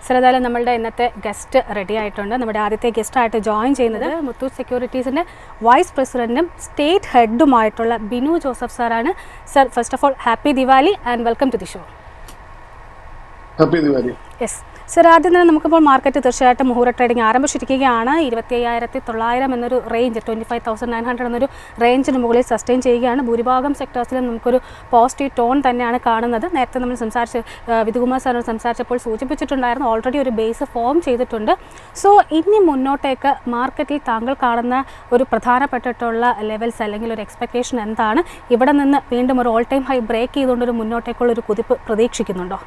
Sir, ഏതായാലും നമ്മളുടെ ഇന്നത്തെ ഗസ്റ്റ് റെഡി ആയിട്ടുണ്ട്. നമ്മുടെ ആദ്യത്തെ ഗസ്റ്റായിട്ട് ജോയിൻ ചെയ്യുന്നത് മുത്തൂറ്റ് സെക്യൂരിറ്റീസിൻ്റെ വൈസ് പ്രസിഡന്റും സ്റ്റേറ്റ് ഹെഡുമായിട്ടുള്ള ബിനു ജോസഫ് സാറാണ്. Sir, first of all happy Diwali and welcome to the show. Happy Diwali. Yes sir, ആദ്യം തന്നെ നമുക്കിപ്പോൾ മാർക്കറ്റ് തീർച്ചയായിട്ടും മുഹൂർത്ത ട്രേഡിംഗ് ആരംഭിച്ചിരിക്കുകയാണ്. 25,900 എന്നൊരു റേഞ്ച്, 25,900 എന്നൊരു റേഞ്ചിന് മുകളിൽ സസ്റ്റെയിൻ ചെയ്യുകയാണ്. ഭൂരിഭാഗം സെക്ടേഴ്സിലും നമുക്കൊരു പോസിറ്റീവ് ടോൺ തന്നെയാണ് കാണുന്നത്. നേരത്തെ നമ്മൾ വിധുകുമാർ സാറിനോട് സംസാരിച്ചപ്പോൾ സൂചിപ്പിച്ചിട്ടുണ്ടായിരുന്നു ഓൾറെഡി ഒരു ബേസ് ഫോം ചെയ്തിട്ടുണ്ട്. സോ ഇനി മുന്നോട്ടേക്ക് മാർക്കറ്റിൽ താങ്കൾ കാണുന്ന ഒരു പ്രധാനപ്പെട്ടിട്ടുള്ള ലെവൽസ് അല്ലെങ്കിൽ ഒരു എക്സ്പെക്ടേഷൻ എന്താണ്? ഇവിടെ നിന്ന് വീണ്ടും ഒരു ഓൾ ടൈം ഹൈ ബ്രേക്ക് ചെയ്തുകൊണ്ടൊരു മുന്നോട്ടേക്കുള്ള ഒരു കുതിപ്പ് പ്രതീക്ഷിക്കുന്നുണ്ടോ?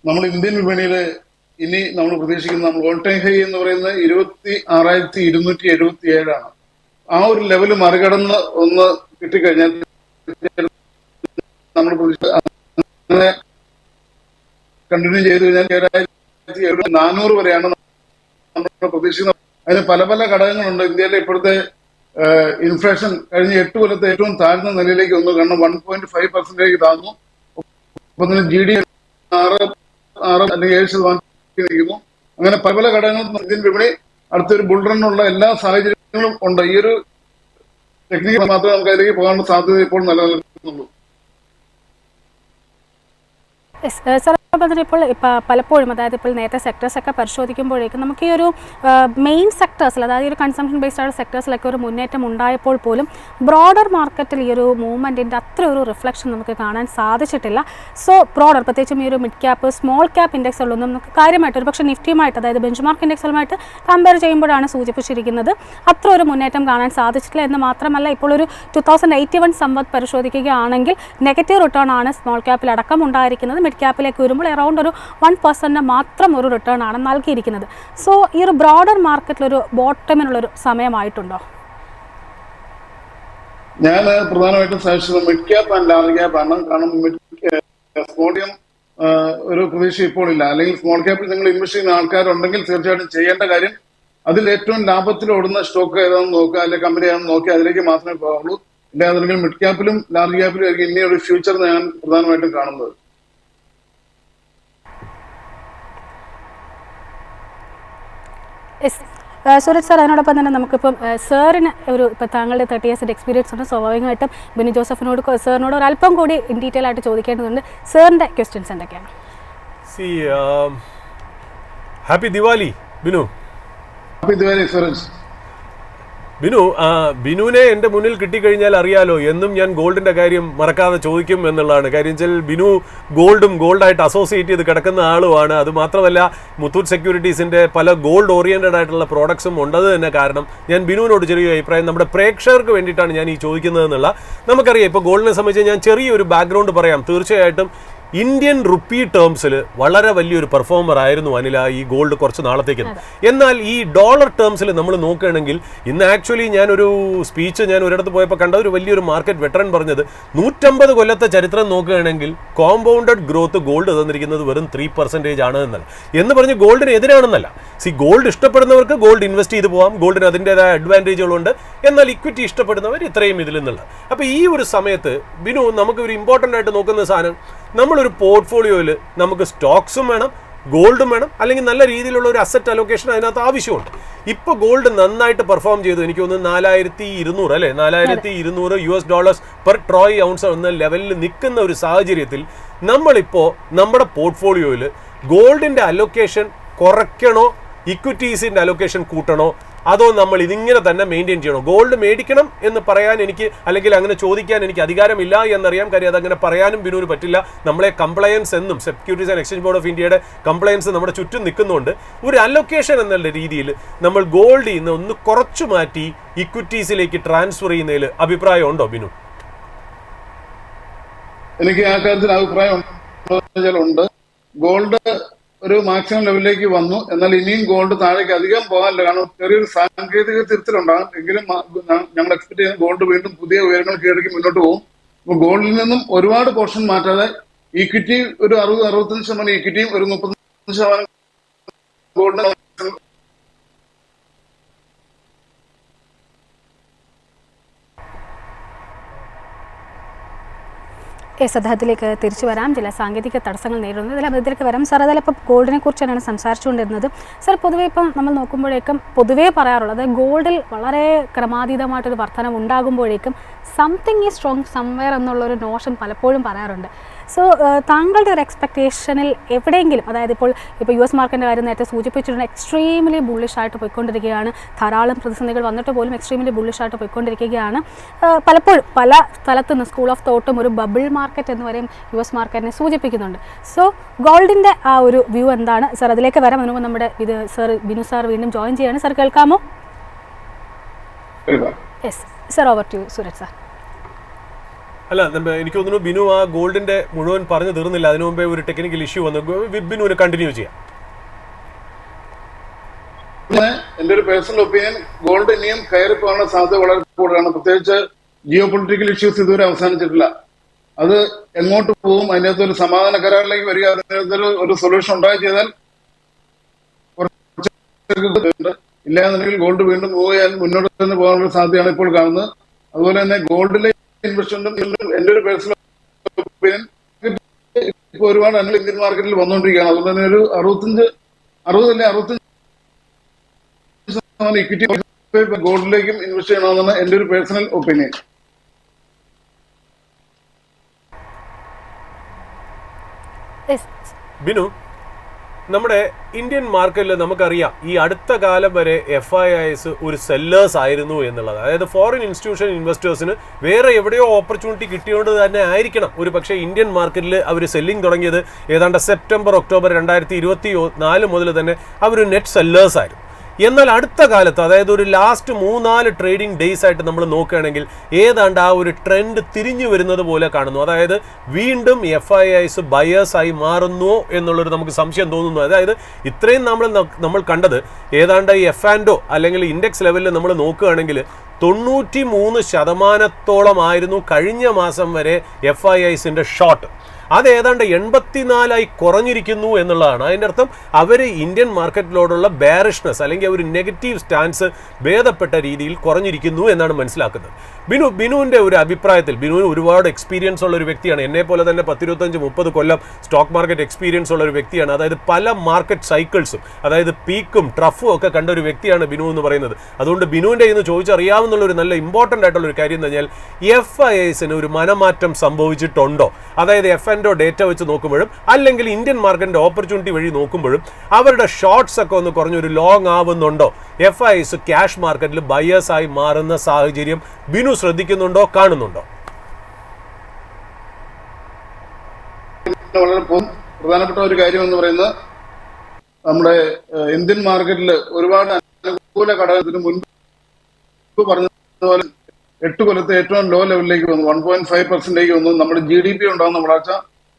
നമ്മൾ ഇന്ത്യൻ വിപണിയിൽ ഇനി നമ്മൾ പ്രതീക്ഷിക്കുന്നത് നമ്മൾ ഓൾ ടൈം ഹൈ എന്ന് പറയുന്നത് 26,277 ആ ഒരു ലെവൽ മറികടന്ന് ഒന്ന് കിട്ടിക്കഴിഞ്ഞാൽ നമ്മൾ അങ്ങനെ കണ്ടിന്യൂ ചെയ്ത് കഴിഞ്ഞാൽ 7,400 വരെയാണ് നമ്മൾ പ്രതീക്ഷിക്കുന്നത്. അതിന് പല പല ഘടകങ്ങളുണ്ട്. ഇന്ത്യയിലെ ഇപ്പോഴത്തെ ഇൻഫ്ലേഷൻ കഴിഞ്ഞ 8 കൊല്ലത്തെ ഏറ്റവും താഴ്ന്ന നിലയിലേക്ക് വന്നു. കാരണം 1.5% താഴ്ന്നു. അപ്പൊ GDP 6 അല്ലെങ്കിൽ 7% അങ്ങനെ പല പല ഘടകങ്ങളും ഇന്ത്യൻ വിപണി അടുത്തൊരു ബുൾറണ്ണുള്ള എല്ലാ സാഹചര്യങ്ങളും ഉണ്ട്. ഈ ഒരു ടെക്നിക്ക് മാത്രമേ നമുക്ക് അതിലേക്ക് പോകാനുള്ള സാധ്യത ഇപ്പോൾ നിലനിൽക്കുന്നുള്ളൂ. ഇപ്പോൾ പലപ്പോഴും അതായത് ഇപ്പോൾ നേരത്തെ സെക്ടേഴ്സൊക്കെ പരിശോധിക്കുമ്പോഴേക്കും നമുക്ക് ഈ ഒരു മെയിൻ സെക്ടേഴ്സിൽ, അതായത് ഒരു കൺസംഷൻ ബേസ്ഡ് ആയ സെക്ടേഴ്സിലൊക്കെ ഒരു മുന്നേറ്റം ഉണ്ടായപ്പോൾ പോലും ബ്രോഡർ മാർക്കറ്റിൽ ഈ ഒരു മൂവ്മെൻറ്റിൻ്റെ അത്ര ഒരു റിഫ്ലക്ഷൻ നമുക്ക് കാണാൻ സാധിച്ചിട്ടില്ല. സോ ബ്രോഡർ, പ്രത്യേകിച്ചും ഈ ഒരു മിഡ് ക്യാപ്പ് സ്മോൾ ക്യാപ്പ് ഇൻഡെക്സുകളൊന്നും നമുക്ക് കാര്യമായിട്ട് ഒരു പക്ഷേ നിഫ്റ്റിയുമായിട്ട്, അതായത് ബെഞ്ച് മാർക്ക് ഇൻഡെക്സുകളുമായിട്ട് കമ്പയർ ചെയ്യുമ്പോഴാണ് സൂചിപ്പിച്ചിരിക്കുന്നത് അത്ര ഒരു മുന്നേറ്റം കാണാൻ സാധിച്ചിട്ടില്ല എന്ന് മാത്രമല്ല, ഇപ്പോൾ ഒരു 2081 സംവത് പരിശോധിക്കുകയാണെങ്കിൽ നെഗറ്റീവ് റിട്ടേൺ ആണ് സ്മോൾ ക്യാപ്പിൽ അടക്കം ഉണ്ടായിരിക്കുന്നത്. മിഡ് ക്യാപ്പിലേക്ക് വരുമ്പോൾ അറൗണ്ട് ഒരു 1% മാത്രം ഒരു റിട്ടേൺ ആണ് നൽകിയിരിക്കുന്നത്. സോ ഈ ഒരു ബ്രോഡർ മാർക്കറ്റിലൊരു ബോട്ടമിനുള്ളൊരു സമയമായിട്ടുണ്ടോ? ഞാൻ പ്രധാനമായിട്ടും suggest mid cap and large cap ആണ്. കാരണം സ്മോളിയം ഒരു പ്രതീക്ഷ ഇപ്പോൾ ഇല്ല. അല്ലെങ്കിൽ സ്മോൾ ക്യാപ്പിൽ നിങ്ങൾ ഇൻവെസ്റ്റ് ചെയ്യുന്ന ആൾക്കാരുണ്ടെങ്കിൽ തീർച്ചയായിട്ടും ചെയ്യേണ്ട കാര്യം അതിൽ ഏറ്റവും ലാഭത്തിൽ ഓടുന്ന സ്റ്റോക്ക് ഏതാണെന്ന് നോക്കുക, അല്ലെങ്കിൽ കമ്പനി ഏതാണെന്ന് നോക്കി അതിലേക്ക് മാത്രമേ പോകാവുള്ളൂ. ഇല്ലാതെ മിഡ് ക്യാപ്പിലും ലാർജ് ക്യാപ്പിലും ആയിരിക്കും ഇനി ഒരു ഫ്യൂച്ചർ ഞാൻ പ്രധാനമായിട്ടും കാണുന്നത്. സുരജ് സാർ, അതിനോടൊപ്പം തന്നെ നമുക്കിപ്പം സാറിന് ഇപ്പോൾ താങ്കളുടെ 30 years എക്സ്പീരിയൻസ് ഉണ്ട്. സ്വാഭാവികമായിട്ടും ബിനു ജോസഫിനോട് സാറിനോട് ഒരു അല്പം കൂടി ഇൻ ഡീറ്റെയിൽ ആയിട്ട് ചോദിക്കേണ്ടതുണ്ട്. സാറിൻ്റെ ക്വസ്റ്റ്യൻസ് എന്തൊക്കെയാണ്? ഹാപ്പി ദിവാലി ബിനു. ഹാപ്പി ദിവാലി സുരജ്. ബിനുവിനെ എൻ്റെ മുന്നിൽ കിട്ടിക്കഴിഞ്ഞാൽ അറിയാലോ, എന്നും ഞാൻ ഗോൾഡിൻ്റെ കാര്യം മറക്കാതെ ചോദിക്കും എന്നുള്ളതാണ്. കാര്യം വെച്ചാൽ ബിനു ഗോൾഡായിട്ട് അസോസിയേറ്റ് ചെയ്ത് കിടക്കുന്ന ആളുമാണ്. അത് മാത്രമല്ല മുത്തൂറ്റ് സെക്യൂരിറ്റീസിൻ്റെ പല ഗോൾഡ് ഓറിയൻറ്റഡ് ആയിട്ടുള്ള പ്രോഡക്ട്സും ഉണ്ടത് തന്നെ കാരണം ഞാൻ ബിനുവിനോട് ചെറിയ അഭിപ്രായം നമ്മുടെ പ്രേക്ഷകർക്ക് വേണ്ടിയിട്ടാണ് ഞാൻ ഈ ചോദിക്കുന്നത് എന്നുള്ള. നമുക്കറിയാം ഇപ്പോൾ ഗോൾഡിനെ സംബന്ധിച്ച് ഞാൻ ചെറിയൊരു ബാക്ക്ഗ്രൗണ്ട് പറയാം. തീർച്ചയായിട്ടും ഇന്ത്യൻ റുപ്പി ടേംസിൽ വളരെ വലിയൊരു പെർഫോമർ ആയിരുന്നു അനില ഈ ഗോൾഡ് കുറച്ച് നാളത്തേക്ക്. എന്നാൽ ഈ ഡോളർ ടേംസിൽ നമ്മൾ നോക്കുകയാണെങ്കിൽ ഇന്ന് ആക്ച്വലി ഞാനൊരു സ്പീച്ച് ഞാൻ ഒരിടത്ത് പോയപ്പോൾ കണ്ട ഒരു വലിയൊരു മാർക്കറ്റ് വെറ്ററൻ പറഞ്ഞത് 150 കൊല്ലത്തെ ചരിത്രം നോക്കുകയാണെങ്കിൽ കോമ്പൗണ്ടഡ് ഗ്രോത്ത് ഗോൾഡ് തന്നിരിക്കുന്നത് വെറും 3% ആണ് എന്നല്ല. എന്ന് പറഞ്ഞ് ഗോൾഡിന് എതിരാണെന്നല്ല. ഗോൾഡ് ഇഷ്ടപ്പെടുന്നവർക്ക് ഗോൾഡ് ഇൻവെസ്റ്റ് ചെയ്ത് പോകാം, ഗോൾഡിന് അതിൻ്റെതായ അഡ്വാൻറ്റേജുകളുണ്ട്. എന്നാൽ ഇക്വിറ്റി ഇഷ്ടപ്പെടുന്നവർ ഇത്രയും ഇതിൽ നിന്നുള്ള. അപ്പോൾ ഈ ഒരു സമയത്ത് ബിനു നമുക്ക് ഒരു ഇമ്പോർട്ടൻ്റ് ആയിട്ട് നോക്കുന്ന സാധനം, നമ്മളൊരു പോർട്ട്ഫോളിയോയിൽ നമുക്ക് സ്റ്റോക്സും വേണം, ഗോൾഡും വേണം, അല്ലെങ്കിൽ നല്ല രീതിയിലുള്ള ഒരു അസറ്റ് അലോക്കേഷൻ അതിനകത്ത് ആവശ്യമുണ്ട്. ഇപ്പോൾ ഗോൾഡ് നന്നായിട്ട് പെർഫോം ചെയ്തു. എനിക്ക് തോന്നുന്നു 4,200 അല്ലേ, $4,200 പെർ ട്രോയ് ഔൺസ് എന്ന ലെവലിൽ നിൽക്കുന്ന ഒരു സാഹചര്യത്തിൽ നമ്മളിപ്പോൾ നമ്മുടെ പോർട്ട്ഫോളിയോയിൽ ഗോൾഡിൻ്റെ അലോക്കേഷൻ കുറയ്ക്കണോ, ഇക്വിറ്റീസിൻ്റെ അലോക്കേഷൻ കൂട്ടണോ, അതോ നമ്മൾ ഇതിങ്ങനെ തന്നെ മെയിൻറ്റെയിൻ ചെയ്യണോ? ഗോൾഡ് മേടിക്കണം എന്ന് പറയാൻ എനിക്ക്, അല്ലെങ്കിൽ അങ്ങനെ ചോദിക്കാൻ എനിക്ക് അധികാരമില്ല എന്നറിയാം. കാര്യം അതങ്ങനെ പറയാനും ബിനുവിന് പറ്റില്ല. നമ്മളെ കംപ്ലയൻസ് എന്നും securities and exchange board of ഇന്ത്യയുടെ കംപ്ലയൻസ് നമ്മുടെ ചുറ്റും നിൽക്കുന്നുണ്ട്. ഒരു അലൊക്കേഷൻ എന്നുള്ള രീതിയിൽ നമ്മൾ ഗോൾഡിൽ നിന്ന് ഒന്ന് കുറച്ചു മാറ്റി ഇക്വിറ്റീസിലേക്ക് ട്രാൻസ്ഫർ ചെയ്യുന്നതിൽ അഭിപ്രായം ഉണ്ടോ ബിനു? എനിക്ക് ആ കാര്യത്തിൽ അഭിപ്രായം ഉണ്ട്. ഗോൾഡ് ഒരു മാക്സിമം ലെവലിലേക്ക് വന്നു. എന്നാൽ ഇനിയും ഗോൾഡ് താഴേക്ക് അധികം പോകാനില്ല. കാരണം ചെറിയൊരു സാങ്കേതിക തിരുത്തലുണ്ടാകും. എങ്കിലും ഞങ്ങൾ എക്സ്പെക്ട് ചെയ്യുന്ന ഗോൾഡ് വീണ്ടും പുതിയ ഉയരങ്ങൾ കീഴടക്കി മുന്നോട്ട് പോകും. അപ്പൊ ഗോൾഡിൽ നിന്നും ഒരുപാട് പോർഷൻ മാറ്റാതെ ഇക്വിറ്റി ഒരു 60-65% ഇക്വിറ്റിയും ഒരു 35% ഗോൾഡ്. അദ്ദേഹത്തിലേക്ക് തിരിച്ചു വരാം. ചില സാങ്കേതിക തടസ്സങ്ങൾ നേരിടുന്നത് അതിലേക്ക് വരാം. സാർ അതായത് ഇപ്പോൾ ഗോൾഡിനെ കുറിച്ചാണ് സംസാരിച്ചുകൊണ്ടിരുന്നത്. സാർ പൊതുവേ ഇപ്പം നമ്മൾ നോക്കുമ്പോഴേക്കും പൊതുവേ പറയാറുള്ളത് ഗോൾഡിൽ വളരെ ക്രമാതീതമായിട്ടൊരു വർധനം ഉണ്ടാകുമ്പോഴേക്കും സംതിങ് ഈസ് സ്ട്രോങ് സംവെയർ എന്നുള്ളൊരു നോഷൻ പലപ്പോഴും പറയാറുണ്ട്. സോ താങ്കളുടെ ഒരു എക്സ്പെക്റ്റേഷനിൽ എവിടെയെങ്കിലും, അതായത് ഇപ്പോൾ US മാർക്കറ്റിൻ്റെ കാര്യം നേരത്തെ സൂചിപ്പിച്ചിട്ടുണ്ട്, എക്സ്ട്രീംലി ബുള്ളിഷായിട്ട് പോയിക്കൊണ്ടിരിക്കുകയാണ്. ധാരാളം പ്രതിസന്ധികൾ വന്നിട്ട് പോലും എക്സ്ട്രീംലി ബുള്ളിഷായിട്ട് പോയിക്കൊണ്ടിരിക്കുകയാണ്. പലപ്പോഴും പല സ്ഥലത്തു നിന്ന് സ്കൂൾ ഓഫ് തോട്ടും ഒരു ബബിൾ മാർക്കറ്റ് എന്ന് വരെയും US മാർക്കറ്റിനെ സൂചിപ്പിക്കുന്നുണ്ട്. സോ ഗോൾഡിൻ്റെ ആ ഒരു വ്യൂ എന്താണ് സാർ? അതിലേക്ക് വരാം. അതിനുമുമ്പ് നമ്മുടെ സാർ ബിനു സാർ വീണ്ടും ജോയിൻ ചെയ്യാണ്. സാർ കേൾക്കാമോ? Yes sir, over to Sooraj sir. അല്ല, എനിക്ക് തോന്നുന്നു ബിനു ആ ഗോൾഡിന്റെ മുഴുവൻ പറഞ്ഞു തീർന്നില്ല. അതിനു മുമ്പേ ഒരു ടെക്നിക്കൽ ഇഷ്യൂ വന്നു. ബിനുവിന് കണ്ടിന്യൂ ചെയ്യാം. എന്റെ ഒരു പേഴ്സണൽ ഒപ്പീനിയൻ, ഗോൾഡ് ഇനിയും കയറി പോകാനുള്ള സാധ്യത വളരെ കൂടുതലാണ്. പ്രത്യേകിച്ച് ജിയോ പൊളിറ്റിക്കൽ ഇഷ്യൂസ് ഇതുവരെ അവസാനിച്ചിട്ടില്ല. അത് എങ്ങോട്ട് പോകും, അതിനകത്ത് ഒരു സമാധാന കരാറിലേക്ക് വരിക, അതിനകത്തൊരു ഒരു സൊല്യൂഷൻ ഉണ്ടായി ചെയ്താൽ ഇല്ലാന്നുണ്ടെങ്കിൽ ഗോൾഡ് വീണ്ടും മൂവ് ചെയ്യാൻ മുന്നോട്ട് തന്നെ പോകാനുള്ള സാധ്യതയാണ് ഇപ്പോൾ കാണുന്നത്. അതുപോലെ തന്നെ ഗോൾഡിലെ ഇൻവെസ്റ്റ്മെന്റും എന്റെ ഒരു പേഴ്സണൽ ഒപ്പീനിയൻ ഇപ്പൊ ഒരുപാട് ഇന്ത്യൻ മാർക്കറ്റിൽ വന്നുകൊണ്ടിരിക്കുകയാണ്. അതുകൊണ്ട് തന്നെ ഒരു 65% ഇക്വിറ്റി ഗോൾഡിലേക്കും ഇൻവെസ്റ്റ് ചെയ്യണമെന്നാണ് എന്റെ ഒരു പേഴ്സണൽ ഒപ്പീനിയൻ. ബിനു, നമ്മുടെ ഇന്ത്യൻ മാർക്കറ്റിൽ നമുക്കറിയാം ഈ അടുത്ത കാലം വരെ FIIs ഒരു സെല്ലേഴ്സ് ആയിരുന്നു എന്നുള്ളത്. അതായത് ഫോറിൻ ഇൻസ്റ്റിറ്റ്യൂഷൻ ഇൻവെസ്റ്റേഴ്സിന് വേറെ എവിടെയോ ഓപ്പർച്യൂണിറ്റി കിട്ടിയോണ്ട് തന്നെ ആയിരിക്കണം ഒരു പക്ഷേ ഇന്ത്യൻ മാർക്കറ്റിൽ അവർ സെല്ലിംഗ് തുടങ്ങിയത്. ഏതാണ്ട് സെപ്റ്റംബർ ഒക്ടോബർ 2024 മുതൽ തന്നെ അവർ നെറ്റ് സെല്ലേഴ്സ് ആയിരുന്നു. എന്നാൽ അടുത്ത കാലത്ത്, അതായത് ഒരു ലാസ്റ്റ് 3-4 ട്രേഡിംഗ് ഡേയ്സ് ആയിട്ട് നമ്മൾ നോക്കുകയാണെങ്കിൽ ഏതാണ്ട് ആ ഒരു ട്രെൻഡ് തിരിഞ്ഞു വരുന്നത് പോലെ കാണുന്നു. അതായത് വീണ്ടും FIIs ബയേഴ്സായി മാറുന്നു എന്നുള്ളൊരു നമുക്ക് സംശയം തോന്നുന്നു. അതായത് ഇത്രയും നമ്മൾ കണ്ടത് ഏതാണ്ട് F&O അല്ലെങ്കിൽ ഇൻഡെക്സ് ലെവലിൽ നമ്മൾ നോക്കുകയാണെങ്കിൽ 93% ആയിരുന്നു കഴിഞ്ഞ മാസം വരെ FIIസിൻ്റെ ഷോർട്ട്. അത് ഏതാണ്ട് 84 കുറഞ്ഞിരിക്കുന്നു എന്നുള്ളതാണ്. അതിൻ്റെ അർത്ഥം അവർ ഇന്ത്യൻ മാർക്കറ്റിലോടുള്ള ബെയറിഷ്നെസ് അല്ലെങ്കിൽ ഒരു നെഗറ്റീവ് സ്റ്റാൻസ് ഭേദപ്പെട്ട രീതിയിൽ കുറഞ്ഞിരിക്കുന്നു എന്നാണ് മനസ്സിലാക്കുന്നത്. ബിനുവിൻ്റെ ഒരു അഭിപ്രായത്തിൽ, ബിനുവിന് ഒരുപാട് എക്സ്പീരിയൻസ് ഉള്ള ഒരു വ്യക്തിയാണ്. എന്നെ പോലെ തന്നെ 10-25-30 കൊല്ലം സ്റ്റോക്ക് മാർക്കറ്റ് എക്സ്പീരിയൻസ് ഉള്ള ഒരു വ്യക്തിയാണ്. അതായത് പല മാർക്കറ്റ് സൈക്കിൾസും, അതായത് പീക്കും ട്രഫും ഒക്കെ കണ്ട ഒരു വ്യക്തിയാണ് ബിനു എന്ന് പറയുന്നത്. അതുകൊണ്ട് ബിനുവിൻ്റെ ഇന്ന് ചോദിച്ചറിയാവുന്ന ഒരു നല്ല ഇമ്പോർട്ടൻ്റ് ആയിട്ടുള്ള ഒരു കാര്യം എന്ന് പറഞ്ഞാൽ FIIസിന് ഒരു മനമാറ്റം സംഭവിച്ചിട്ടുണ്ടോ? അതായത് F&O ഡേറ്റ വെച്ച് നോക്കുമ്പോഴും അല്ലെങ്കിൽ ഇന്ത്യൻ മാർക്കറ്റിന്റെ ഓപ്പർച്യൂണിറ്റി വഴി നോക്കുമ്പോഴും അവരുടെ ഷോർട്ട്സ് ഒക്കെ ഒന്ന് കുറഞ്ഞൊരു ലോങ് ആവുന്നുണ്ടോ? FIIs ക്യാഷ് മാർക്കറ്റിൽ ബയേഴ്സ് ആയി മാറുന്ന സാഹചര്യം ബിനു ശ്രദ്ധിക്കുന്നുണ്ടോ, കാണുന്നുണ്ടോ? വളരെ പ്രധാനപ്പെട്ട ഒരു കാര്യം എന്ന് പറയുന്നത്, നമ്മുടെ ഇന്ത്യൻ മാർക്കറ്റിൽ ഒരുപാട് അനുകൂല ഘടകത്തിന് മുൻപ് പറഞ്ഞതുപോലെ 8 കൊല്ലത്തെ ഏറ്റവും ലോ ലെവലിലേക്ക് വന്നു. 1.5% വന്നു. നമ്മുടെ GDP ഉണ്ടാകുന്ന വളർച്ച,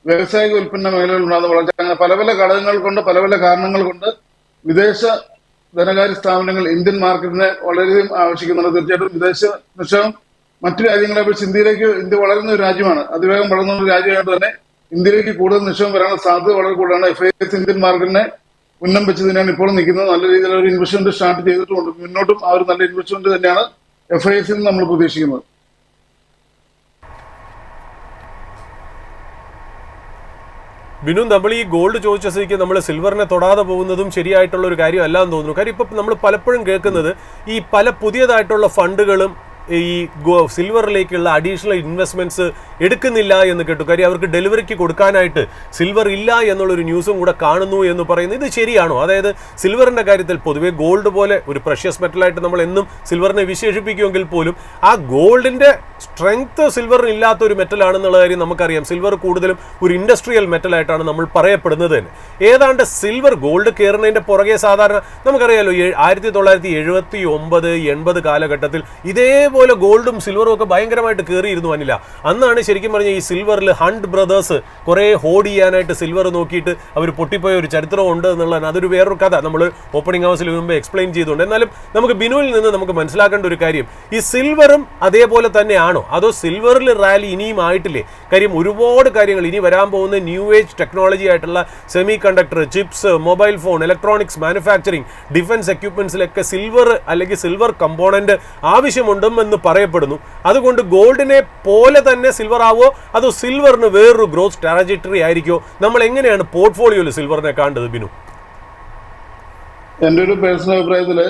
വ്യവസായിക ഉൽപ്പന്ന മേഖലയിൽ ഉണ്ടാകുന്ന വളർച്ച, അങ്ങനെ പല പല ഘടകങ്ങൾ കൊണ്ട്, പല പല കാരണങ്ങൾ കൊണ്ട് വിദേശ ധനകാര്യ സ്ഥാപനങ്ങൾ ഇന്ത്യൻ മാർക്കറ്റിനെ വളരെയധികം ആവശ്യിക്കുന്നുണ്ട്. തീർച്ചയായിട്ടും വിദേശ നിക്ഷേപം മറ്റു രാജ്യങ്ങളെ അപേക്ഷിച്ച് ഇന്ത്യ വളരുന്ന ഒരു രാജ്യമാണ്. അതിവേഗം വളർന്ന ഒരു രാജ്യമായിട്ട് തന്നെ ഇന്ത്യയിലേക്ക് കൂടുതൽ നിക്ഷേപം വരാനുള്ള സാധ്യത വളരെ കൂടുതലാണ്. FIIs ഇന്ത്യൻ മാർക്കറ്റിനെ ഉന്നം വെച്ച് തന്നെയാണ് ഇപ്പോൾ നിൽക്കുന്നത്. നല്ല രീതിയിലുള്ള ഒരു ഇൻവെസ്റ്റ്മെന്റ് സ്റ്റാർട്ട് ചെയ്തിട്ടുണ്ട്. മുന്നോട്ടും ആ ഒരു നല്ല ഇൻവെസ്റ്റ്മെന്റ് തന്നെയാണ് FIIs നമ്മൾ പ്രതീക്ഷിക്കുന്നത്. ബിനു, നമ്മൾ ഈ ഗോൾഡ് ചോദിച്ച സ്ഥിതിക്ക് നമ്മൾ സിൽവറിനെ തൊടാതെ പോകുന്നതും ശരിയായിട്ടുള്ള ഒരു കാര്യമല്ല എന്ന് തോന്നുന്നു. കാര്യം ഇപ്പം നമ്മൾ പലപ്പോഴും കേൾക്കുന്നത് ഈ പല പുതിയതായിട്ടുള്ള ഫണ്ടുകളും ഈ സിൽവറിലേക്കുള്ള അഡീഷണൽ ഇൻവെസ്റ്റ്മെന്റ്സ് എടുക്കുന്നില്ല എന്ന് കേട്ടു. കാര്യം അവർക്ക് ഡെലിവറിക്ക് കൊടുക്കാനായിട്ട് സിൽവർ ഇല്ല എന്നുള്ളൊരു ന്യൂസും കൂടെ കാണുന്നു എന്ന് പറയുന്നത് ഇത് ശരിയാണോ? അതായത് സിൽവറിന്റെ കാര്യത്തിൽ പൊതുവേ ഗോൾഡ് പോലെ ഒരു പ്രഷ്യസ് മെറ്റലായിട്ട് നമ്മൾ എന്നും സിൽവറിനെ വിശേഷിപ്പിക്കുമെങ്കിൽ പോലും ആ ഗോൾഡിന്റെ സ്ട്രെങ്ത് സിൽവറിന് ഇല്ലാത്ത ഒരു മെറ്റലാണെന്നുള്ള കാര്യം നമുക്കറിയാം. സിൽവർ കൂടുതലും ഒരു ഇൻഡസ്ട്രിയൽ മെറ്റലായിട്ടാണ് നമ്മൾ പറയപ്പെടുന്നത് തന്നെ. ഏതാണ്ട് സിൽവർ ഗോൾഡ് കയറുന്നതിന്റെ പുറകെ സാധാരണ നമുക്കറിയാലോ 1979-80 കാലഘട്ടത്തിൽ ഇതേപോലെ ഗോൾഡും സിൽവറും ഒക്കെ ഭയങ്കരമായിട്ട് കയറിയിരുന്നു. അനില, അന്നാണ് ശരിക്കും പറഞ്ഞാൽ ഈ സിൽവറിൽ ഹണ്ട് ബ്രദേഴ്സ് കുറേ ഹോഡ് ചെയ്യാനായിട്ട് സിൽവർ നോക്കിയിട്ട് അവർ പൊട്ടിപ്പോയ ഒരു ചരിത്രമുണ്ട് എന്നുള്ളതാണ്. അതൊരു വേറൊരു കഥ നമ്മൾ ഓപ്പണിംഗ് ഹൗസിൽ മുമ്പ് എക്സ്പ്ലെയിൻ ചെയ്തുകൊണ്ട്. എന്നാലും നമുക്ക് ബിനുവിൽ നിന്ന് നമുക്ക് മനസ്സിലാക്കേണ്ട ഒരു കാര്യം, ഈ സിൽവറും അതേപോലെ തന്നെയാണോ, അതോ സിൽവറിൽ റാലി ഇനിയും ആയിട്ടില്ലേ? കാര്യം ഒരുപാട് കാര്യങ്ങൾ ഇനി വരാൻ പോകുന്ന ന്യൂ ഏജ് ടെക്നോളജി ആയിട്ടുള്ള semiconductor, chips, mobile phone, electronics manufacturing, defence എക്യുപ്മെന്റ്സിലൊക്കെ സിൽവർ അല്ലെങ്കിൽ സിൽവർ കമ്പോണന്റ് ആവശ്യമുണ്ടെന്ന് ആകുമെന്ന് പറയപ്പെടുന്നു. അതുകൊണ്ട് ഗോൾഡിനെ പോലെ തന്നെ സിൽവർ ആവോ അതോ സിൽവറിന് വേറൊരു ഗ്രോത്ത് ട്രാജക്ടറി ആയിരിക്കോ? നമ്മൾ എങ്ങനെയാണ് പോർട്ട്ഫോളിയോയിൽ സിൽവറിനെ കാണേണ്ടത് ബിനു? എന്റെ ഒരു പേഴ്സണൽ അഭിപ്രായത്തില്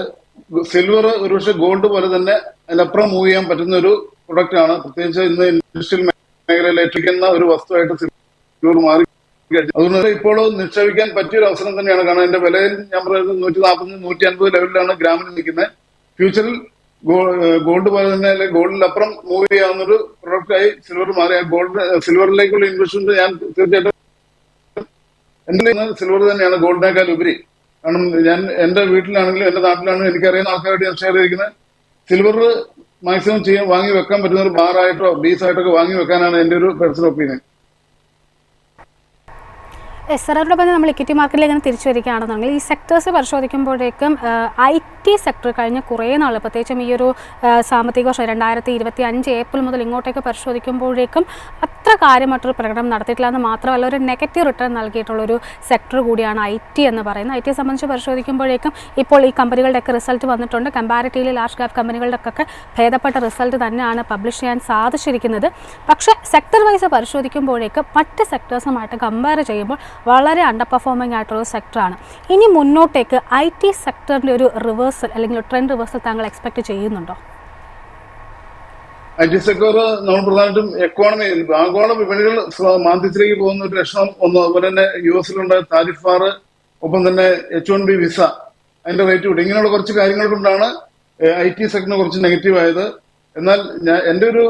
സിൽവർ ഒരുപക്ഷെ ഗോൾഡ് പോലെ തന്നെ അതിനപ്പുറം മൂവ് ചെയ്യാൻ പറ്റുന്ന ഒരു പ്രൊഡക്റ്റ് ആണ്. പ്രത്യേകിച്ച് ഇന്ന് ഇൻഡസ്ട്രിയൽ മേഖലയിൽ ഏൽപ്പിക്കുന്ന ഒരു വസ്തുവായിട്ട് സിൽവർ മാറി. അതുകൊണ്ട് ഇപ്പോൾ നിക്ഷേപിക്കാൻ പറ്റിയൊരു അവസരം തന്നെയാണ്. കാരണം എന്റെ വിലയിൽ ഞാൻ പറയുന്നത് 140, 150 ലെവലിലാണ് ഗ്രാമിന് നിൽക്കുന്നത്. ഫ്യൂച്ചറിൽ ഗോൾഡ് പോലെ തന്നെ അല്ലെങ്കിൽ ഗോൾഡിലപ്പുറം മൂവ് ചെയ്യാവുന്ന ഒരു പ്രൊഡക്റ്റായി സിൽവർ മാറി. സിൽവറിലേക്കുള്ള ഇൻവെസ്റ്റ്മെന്റ് ഞാൻ തീർച്ചയായിട്ടും എന്റെ സിൽവർ തന്നെയാണ് ഗോൾഡിനേക്കാൾ ഉപരി. കാരണം ഞാൻ എന്റെ വീട്ടിലാണെങ്കിലും എന്റെ നാട്ടിലാണെങ്കിലും എനിക്കറിയുന്ന ആൾക്കാരായിട്ട് ഞാൻ ഷെയർ ചെയ്തിരിക്കുന്നത് സിൽവർ മാക്സിമം വാങ്ങി വെക്കാൻ പറ്റുന്ന ഒരു ബാറായിട്ടോ ബീസായിട്ടോ വാങ്ങി വെക്കാനാണ് എന്റെ ഒരു പേഴ്സണൽ ഒപ്പീനിയൻ. സാറോടൊപ്പം നമ്മൾ ഇക്വിറ്റി മാർക്കറ്റിലേക്ക് ഇങ്ങനെ തിരിച്ചു വരികയാണെന്നുണ്ടെങ്കിൽ ഈ സെക്ടേഴ്സ് പരിശോധിക്കുമ്പോഴേക്കും IT സെക്ടർ കഴിഞ്ഞ കുറേ നാൾ, പ്രത്യേകിച്ചും ഈ ഒരു സാമ്പത്തിക വർഷം 2025 ഏപ്രിൽ മുതൽ ഇങ്ങോട്ടേക്ക് പരിശോധിക്കുമ്പോഴേക്കും അത്ര കാര്യമായിട്ടൊരു പ്രകടനം നടത്തിയിട്ടില്ല എന്ന് മാത്രമല്ല ഒരു നെഗറ്റീവ് റിട്ടേൺ നൽകിയിട്ടുള്ളൊരു സെക്ടർ കൂടിയാണ് IT എന്ന് പറയുന്നത്. IT സംബന്ധിച്ച് പരിശോധിക്കുമ്പോഴേക്കും ഇപ്പോൾ ഈ കമ്പനികളുടെയൊക്കെ റിസൾട്ട് വന്നിട്ടുണ്ട്. കമ്പാരിറ്റീവ്ലി ലാർജ് ക്യാപ് കമ്പനികളുടെയൊക്കെ ഭേദപ്പെട്ട റിസൾട്ട് തന്നെയാണ് പബ്ലിഷ് ചെയ്യാൻ സാധിച്ചിരിക്കുന്നത്. പക്ഷേ സെക്ടർ വൈസ് പരിശോധിക്കുമ്പോഴേക്കും മറ്റ് സെക്ടേഴ്സുമായിട്ട് കമ്പയർ ചെയ്യുമ്പോൾ വളരെ അണ്ടർ പെർഫോമിംഗ് ആയിട്ടുള്ള ഒരു സെക്ടറാണ്. ഇനി മുന്നോട്ടേക്ക് IT സെക്ടറിൻ്റെ ഒരു റിവേഴ്സൽ അല്ലെങ്കിൽ ട്രെൻഡ് റിവേഴ്സൽ താങ്കൾ എക്സ്പെക്ട് ചെയ്യുന്നുണ്ടോ? IT സെക്ടർ നമ്മൾ പ്രധാനമായിട്ടും എക്കോണമി ആഗോള വിപണികൾ മാന്ദ്യത്തിലേക്ക് പോകുന്ന ഒരു ലക്ഷണം ഒന്ന്. അതുപോലെ തന്നെ US താരിഫ് ബാർ, ഒപ്പം തന്നെ H1B വിസ അതിന്റെ റേറ്റ് കൂടി, ഇങ്ങനെയുള്ള കുറച്ച് കാര്യങ്ങൾ കൊണ്ടാണ് IT സെക്ടറിന് കുറച്ച് നെഗറ്റീവ് ആയത്. എന്നാൽ എന്റെ ഒരു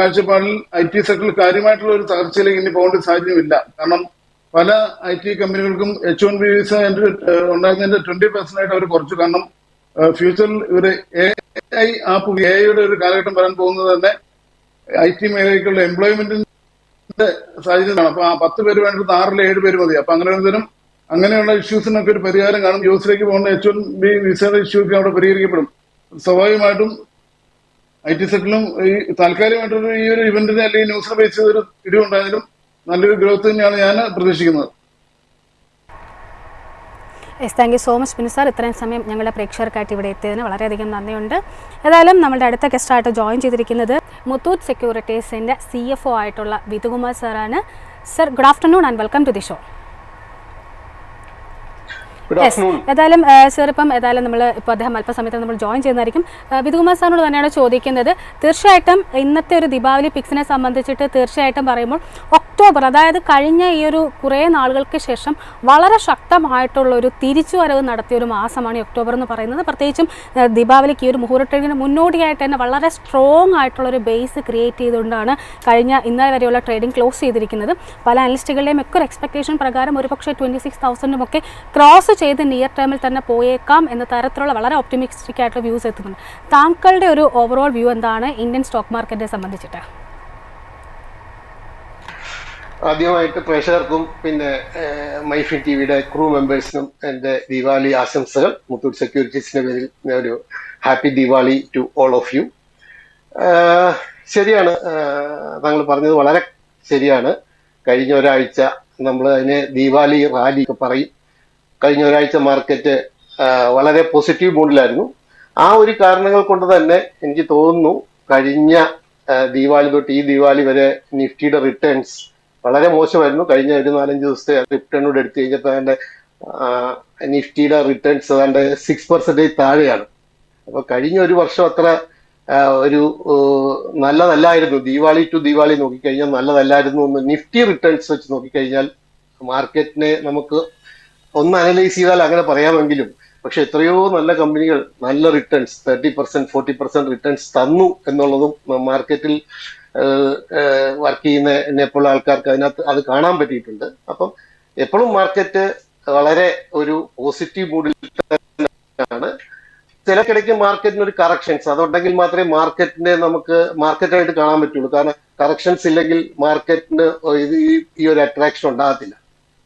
കാഴ്ചപ്പാടിൽ IT സെക്ടറിൽ കാര്യമായിട്ടുള്ള ഒരു തകർച്ചയിലേക്ക് ഇനി പോകേണ്ട സാഹചര്യമില്ല. കാരണം പല IT കമ്പനികൾക്കും H1B വിസ ഉണ്ടായിരുന്നതിന്റെ 20% അവർ കുറച്ചു. കാരണം ഫ്യൂച്ചറിൽ ഇവര് AI ആപ്പ് AI ഒരു കാലഘട്ടം വരാൻ പോകുന്നത് തന്നെ IT മേഖലയ്ക്കുള്ള എംപ്ലോയ്മെന്റിന്റെ സാഹചര്യമാണ്. അപ്പൊ ആ 10 പേര് വേണ്ടത് 6-7 പേര് മതി. അപ്പൊ അങ്ങനെയുള്ള ഇഷ്യൂസിനൊക്കെ ഒരു പരിഹാരം കാണും. യൂസിലേക്ക് പോകുന്ന H1B വിസയുടെ ഇഷ്യൂക്ക് അവിടെ പരിഹരിക്കപ്പെടും. സ്വാഭാവികമായിട്ടും IT സെക്ടറിലും ഈ താൽക്കാലികമായിട്ടൊരു ഈ ഒരു ഇവന്റിനെ അല്ലെങ്കിൽ ന്യൂസിനെ ബേസ് ചെയ്തൊരു ഇടിവുണ്ടായതിലും നല്ലൊരു ഗ്രോത്ത് തന്നെയാണ് ഞാൻ പ്രതീക്ഷിക്കുന്നത്. Thank you so much Binu sir. ഇത്രയും സമയം ഞങ്ങളുടെ പ്രേക്ഷകർക്കായിട്ട് ഇവിടെ എത്തിയതിന് വളരെയധികം നന്ദിയുണ്ട്. ഏതായാലും നമ്മുടെ അടുത്ത ഗസ്റ്റായിട്ട് ജോയിൻ ചെയ്തിരിക്കുന്നത് മുത്തൂറ്റ് സെക്യൂരിറ്റീസിൻ്റെ CFO ആയിട്ടുള്ള വിധുകുമാർ സാറാണ്. Sir, good afternoon and welcome to the show. ഏതായാലും സാർ ഏതായാലും നമ്മൾ ഇപ്പോൾ അദ്ദേഹം അല്പസമയത്ത് നമ്മൾ ജോയിൻ ചെയ്യുന്നതായിരിക്കും. വിധുകുമാർ സാറിനോട് തന്നെയാണ് ചോദിക്കുന്നത്. തീർച്ചയായിട്ടും ഇന്നത്തെ ഒരു ദീപാവലി പിക്സിനെ സംബന്ധിച്ചിട്ട് തീർച്ചയായിട്ടും പറയുമ്പോൾ ഒക്ടോബർ, അതായത് കഴിഞ്ഞ ഈ ഒരു കുറേ നാളുകൾക്ക് ശേഷം വളരെ ശക്തമായിട്ടുള്ളൊരു തിരിച്ചുവരവ് നടത്തിയ ഒരു മാസമാണ് ഈ ഒക്ടോബർ എന്ന് പറയുന്നത്. പ്രത്യേകിച്ചും ദീപാവലിക്ക് ഈ ഒരു മുഹൂർത്തത്തിന് മുന്നോടിയായിട്ട് തന്നെ വളരെ സ്ട്രോങ് ആയിട്ടുള്ളൊരു ബേസ് ക്രിയേറ്റ് ചെയ്തുകൊണ്ടാണ് ഇന്നലെ വരെയുള്ള ട്രേഡിംഗ് ക്ലോസ് ചെയ്തിരിക്കുന്നത്. പല അനലിസ്റ്റുകളുടെയും ഒക്കെ ഒരു എക്സ്പെക്ടേഷൻ പ്രകാരം ഒരുപക്ഷെ 26,000 ഒക്കെ ക്രോസ് ചെയ്ത് നിയർ ടേമിൽ തന്നെ പോയേക്കാം എന്ന തരത്തിലുള്ള വളരെ ഒപ്റ്റിമിസ്റ്റിക് ആയിട്ടുള്ള വ്യൂസ് എത്തുന്നുണ്ട്. താങ്കളുടെ ഒരു ഓവറോൾ വ്യൂ എന്താണ് ഇന്ത്യൻ സ്റ്റോക്ക് മാർക്കറ്റിനെ സംബന്ധിച്ചിട്ട്? ആദ്യമായിട്ട് പ്രേക്ഷകർക്കും പിന്നെ മൈഫിൻ TVയുടെ ക്രൂ മെമ്പേഴ്സിനും എൻ്റെ ദീപാവലി ആശംസകൾ. മുത്തൂറ്റ് സെക്യൂരിറ്റീസിന്റെ പേരിൽ ഒരു happy Deepavali to all of you. ശരിയാണ്, താങ്കൾ പറഞ്ഞത് വളരെ ശരിയാണ്. കഴിഞ്ഞ ഒരാഴ്ച നമ്മൾ അതിനെ ദീപാവലി റാലി ഒക്കെ പറയും. കഴിഞ്ഞ ഒരാഴ്ച മാർക്കറ്റ് വളരെ പോസിറ്റീവ് മൂഡിലായിരുന്നു. ആ ഒരു കാരണങ്ങൾ കൊണ്ട് തന്നെ എനിക്ക് തോന്നുന്നു കഴിഞ്ഞ ദീപാവലി തൊട്ട് ഈ ദീപാവലി വരെ നിഫ്റ്റിയുടെ റിട്ടേൺസ് വളരെ മോശമായിരുന്നു. കഴിഞ്ഞ ഒരു 4-5 ദിവസത്തെ റിട്ടേണോട് എടുത്തു കഴിഞ്ഞപ്പോൾ അതിന്റെ നിഫ്റ്റിയുടെ റിട്ടേൺസ് ഏതാണ്ട് 6% താഴെയാണ്. അപ്പൊ കഴിഞ്ഞ ഒരു വർഷം അത്ര ഒരു നല്ലതല്ലായിരുന്നു. ദീപാവലി ടു ദീപാവലി നോക്കിക്കഴിഞ്ഞാൽ നല്ലതല്ലായിരുന്നു എന്ന് നിഫ്റ്റി റിട്ടേൺസ് വെച്ച് നോക്കിക്കഴിഞ്ഞാൽ മാർക്കറ്റിനെ നമുക്ക് ഒന്ന് അനലൈസ് ചെയ്താൽ അങ്ങനെ പറയാമെങ്കിലും, പക്ഷെ എത്രയോ നല്ല കമ്പനികൾ നല്ല റിട്ടേൺസ് 30%, 40% റിട്ടേൺസ് തന്നു എന്നുള്ളതും മാർക്കറ്റിൽ വർക്ക് ചെയ്യുന്ന എന്നെപ്പോലുള്ള ആൾക്കാർക്ക് അതിനകത്ത് അത് കാണാൻ പറ്റിയിട്ടുണ്ട്. അപ്പം എപ്പോഴും മാർക്കറ്റ് വളരെ ഒരു പോസിറ്റീവ് മൂഡിൽ തന്നെയാണ്. ചിലക്കിടയ്ക്ക് മാർക്കറ്റിന് ഒരു കറക്ഷൻസ് അതുണ്ടെങ്കിൽ മാത്രമേ മാർക്കറ്റിനെ നമുക്ക് മാർക്കറ്റായിട്ട് കാണാൻ പറ്റുള്ളൂ. കാരണം കറക്ഷൻസ് ഇല്ലെങ്കിൽ മാർക്കറ്റിന് ഈ ഒരു അട്രാക്ഷൻ ഉണ്ടാകത്തില്ല.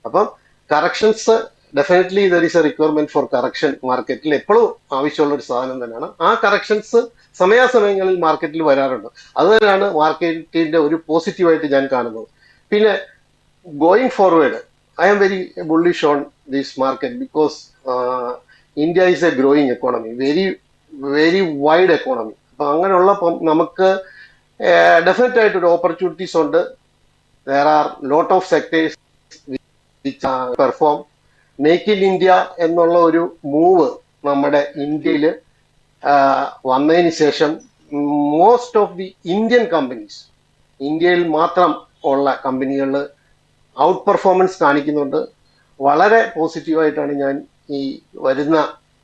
അപ്പം corrections definitely there is A requirement four correction. മാർക്കറ്റിൽ എപ്പോഴും ആവശ്യമുള്ള ഒരു സാധനം തന്നെയാണ്. ആ കറക്ഷൻസ് സമയാസമയങ്ങളിൽ മാർക്കറ്റിൽ വരാറുണ്ട്. അത് തന്നെയാണ് മാർക്കറ്റിന്റെ ഒരു പോസിറ്റീവായിട്ട് ഞാൻ കാണുന്നത്. പിന്നെ going forward I am very bullish on this market because India is a growing economy, very very wide economy. അപ്പം അങ്ങനെയുള്ളപ്പം നമുക്ക് ഡെഫിനറ്റ് ആയിട്ട് ഒരു ഓപ്പർച്യൂണിറ്റീസ് ഉണ്ട്. There are lot of sectors which perform. Make in India എന്നുള്ള ഒരു move നമ്മുടെ ഇന്ത്യയിൽ വന്നതിന് ശേഷം most of the Indian companies, ഇന്ത്യയിൽ മാത്രം ഉള്ള കമ്പനികൾ ഔട്ട് പെർഫോമൻസ് കാണിക്കുന്നുണ്ട്. വളരെ പോസിറ്റീവായിട്ടാണ് ഞാൻ ഈ വരുന്ന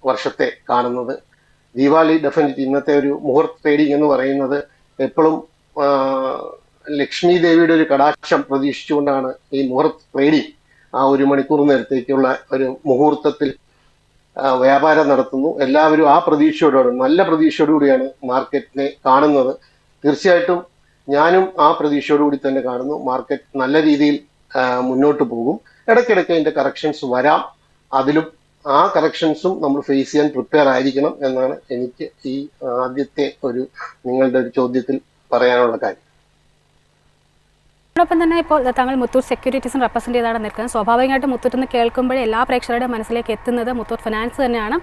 വർഷത്തെ കാണുന്നത്. ദീപാവലി ഡെഫിനറ്റ് ഇന്നത്തെ ഒരു മുഹൂർത്ത് ട്രേഡിംഗ് എന്ന് പറയുന്നത് എപ്പോഴും ലക്ഷ്മി ദേവിയുടെ ഒരു കടാക്ഷം പ്രതീക്ഷിച്ചുകൊണ്ടാണ് ഈ മുഹൂർത്ത് ട്രേഡിംഗ്. ആ 1 മണിക്കൂർ നേരത്തേക്കുള്ള ഒരു മുഹൂർത്തത്തിൽ വ്യാപാരം നടത്തുന്നു. എല്ലാവരും ആ പ്രതീക്ഷയോടുകൂടി, നല്ല പ്രതീക്ഷയോടുകൂടിയാണ് മാർക്കറ്റിനെ കാണുന്നത്. തീർച്ചയായിട്ടും ഞാനും ആ പ്രതീക്ഷയോടുകൂടി തന്നെ കാണുന്നു. മാർക്കറ്റ് നല്ല രീതിയിൽ മുന്നോട്ട് പോകും. ഇടയ്ക്കിടയ്ക്ക് അതിന്റെ കറക്ഷൻസ് വരാം. അതിലും ആ കറക്ഷൻസും നമ്മൾ ഫേസ് ചെയ്യാൻ പ്രിപ്പയർ ആയിരിക്കണം എന്നാണ് എനിക്ക് ഈ ആദ്യത്തെ നിങ്ങളുടെ ഒരു ചോദ്യത്തിൽ പറയാനുള്ള കാര്യം. അതോടൊപ്പം തന്നെ ഇപ്പോൾ താങ്കൾ മുത്തൂറ്റ് സെക്യൂരിറ്റീസും റെപ്രസെൻ്റ് ചെയ്താണ് നിൽക്കുന്നത്. സ്വാഭാവികമായിട്ടും മുത്തൂറ്റ് എന്ന് കേൾക്കുമ്പോഴേ എല്ലാ പ്രേക്ഷകരുടെ മനസ്സിലേക്ക് എത്തുന്നത് മുത്തൂറ്റ് ഫിനാൻസ് തന്നെയാണ്.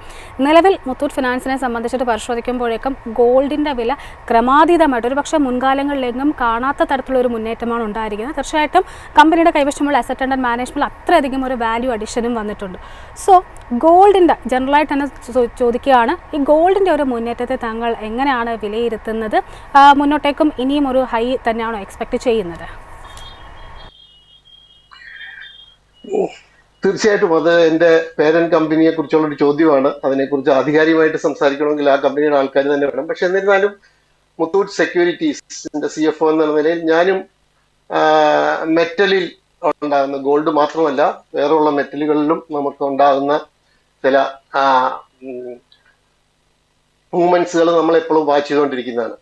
നിലവിൽ മുത്തൂറ്റ് ഫിനാൻസിനെ സംബന്ധിച്ചിട്ട് പരിശോധിക്കുമ്പോഴേക്കും ഗോൾഡിൻ്റെ വില ക്രമാതീതമായിട്ട് ഒരു പക്ഷേ മുൻകാലങ്ങളിലെങ്ങും കാണാത്ത തരത്തിലുള്ള ഒരു മുന്നേറ്റമാണ് ഉണ്ടായിരിക്കുന്നത്. തീർച്ചയായിട്ടും കമ്പനിയുടെ കൈവശമുള്ള അസറ്റ് അണ്ടർ മാനേജ്മെൻറ്റ് അത്രയധികം ഒരു വാല്യൂ അഡീഷനും വന്നിട്ടുണ്ട്. സോ ഗോൾഡിൻ്റെ ജനറലായിട്ട് തന്നെ ചോദിക്കുകയാണ്, ഈ ഗോൾഡിൻ്റെ ഒരു മുന്നേറ്റത്തെ താങ്കൾ എങ്ങനെയാണ് വിലയിരുത്തുന്നത്? മുന്നോട്ടേക്കും ഇനിയും ഒരു ഹൈ തന്നെയാണോ എക്സ്പെക്ട് ചെയ്യുന്നത്? തീർച്ചയായിട്ടും അത് എൻ്റെ പേരന്റ് കമ്പനിയെ കുറിച്ചുള്ള ഒരു ചോദ്യമാണ്. അതിനെക്കുറിച്ച് ആധികാരികമായിട്ട് സംസാരിക്കണമെങ്കിൽ ആ കമ്പനിയുടെ ആൾക്കാർ തന്നെ വേണം. പക്ഷെ എന്നിരുന്നാലും മുത്തൂറ്റ് സെക്യൂരിറ്റീസിന്റെ CFO എന്ന നിലയിൽ ഞാനും മെറ്റലിൽ ഉണ്ടാകുന്ന ഗോൾഡ് മാത്രമല്ല വേറെയുള്ള മെറ്റലുകളിലും നമുക്ക് ഉണ്ടാകുന്ന ചില മൂവ്മെന്റ്സുകൾ നമ്മളെപ്പോഴും വാച്ച് ചെയ്തുകൊണ്ടിരിക്കുന്നതാണ്.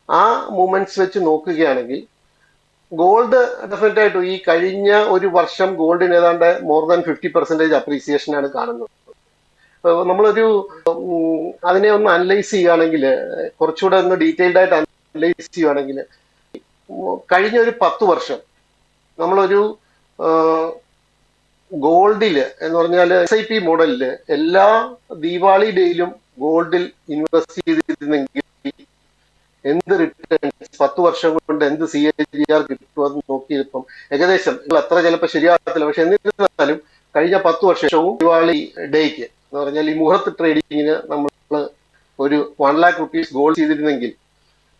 ആ മൂവ്മെന്റ്സ് വെച്ച് നോക്കുകയാണെങ്കിൽ ഗോൾഡ് ഡെഫിനറ്റ് ആയിട്ടും ഈ കഴിഞ്ഞ ഒരു വർഷം ഗോൾഡിന് ഏതാണ്ട് മോർ ദാൻ 50% അപ്രീസിയേഷനാണ് കാണുന്നത്. നമ്മളൊരു അതിനെ ഒന്ന് അനലൈസ് ചെയ്യുകയാണെങ്കിൽ, കുറച്ചുകൂടെ ഒന്ന് ഡീറ്റെയിൽഡ് ആയിട്ട് അനലൈസ് ചെയ്യുകയാണെങ്കിൽ, കഴിഞ്ഞ ഒരു 10 വർഷം നമ്മളൊരു ഗോൾഡില് എന്ന് പറഞ്ഞാൽ SIP മോഡലില് എല്ലാ ദീപാവലി ഡേയിലും ഗോൾഡിൽ ഇൻവെസ്റ്റ് ചെയ്തിരുന്നെങ്കിൽ എന്ത് റിട്ടേൺസ് 10 വർഷം കൊണ്ട് എന്ത് CAGR കിട്ടുമെന്ന് നോക്കിയപ്പം ഏകദേശം അത്ര ചിലപ്പോൾ ശരിയാകത്തില്ല. പക്ഷെ എന്നിരുന്നാലും കഴിഞ്ഞ 10 വർഷവും ദിവാളി ഡേക്ക് എന്ന് പറഞ്ഞാൽ ഈ മുഹൂർത്ത് ട്രേഡിങ്ങിന് നമ്മൾ ഒരു 1 lakh rupees ഗോൾഡ് ചെയ്തിരുന്നെങ്കിൽ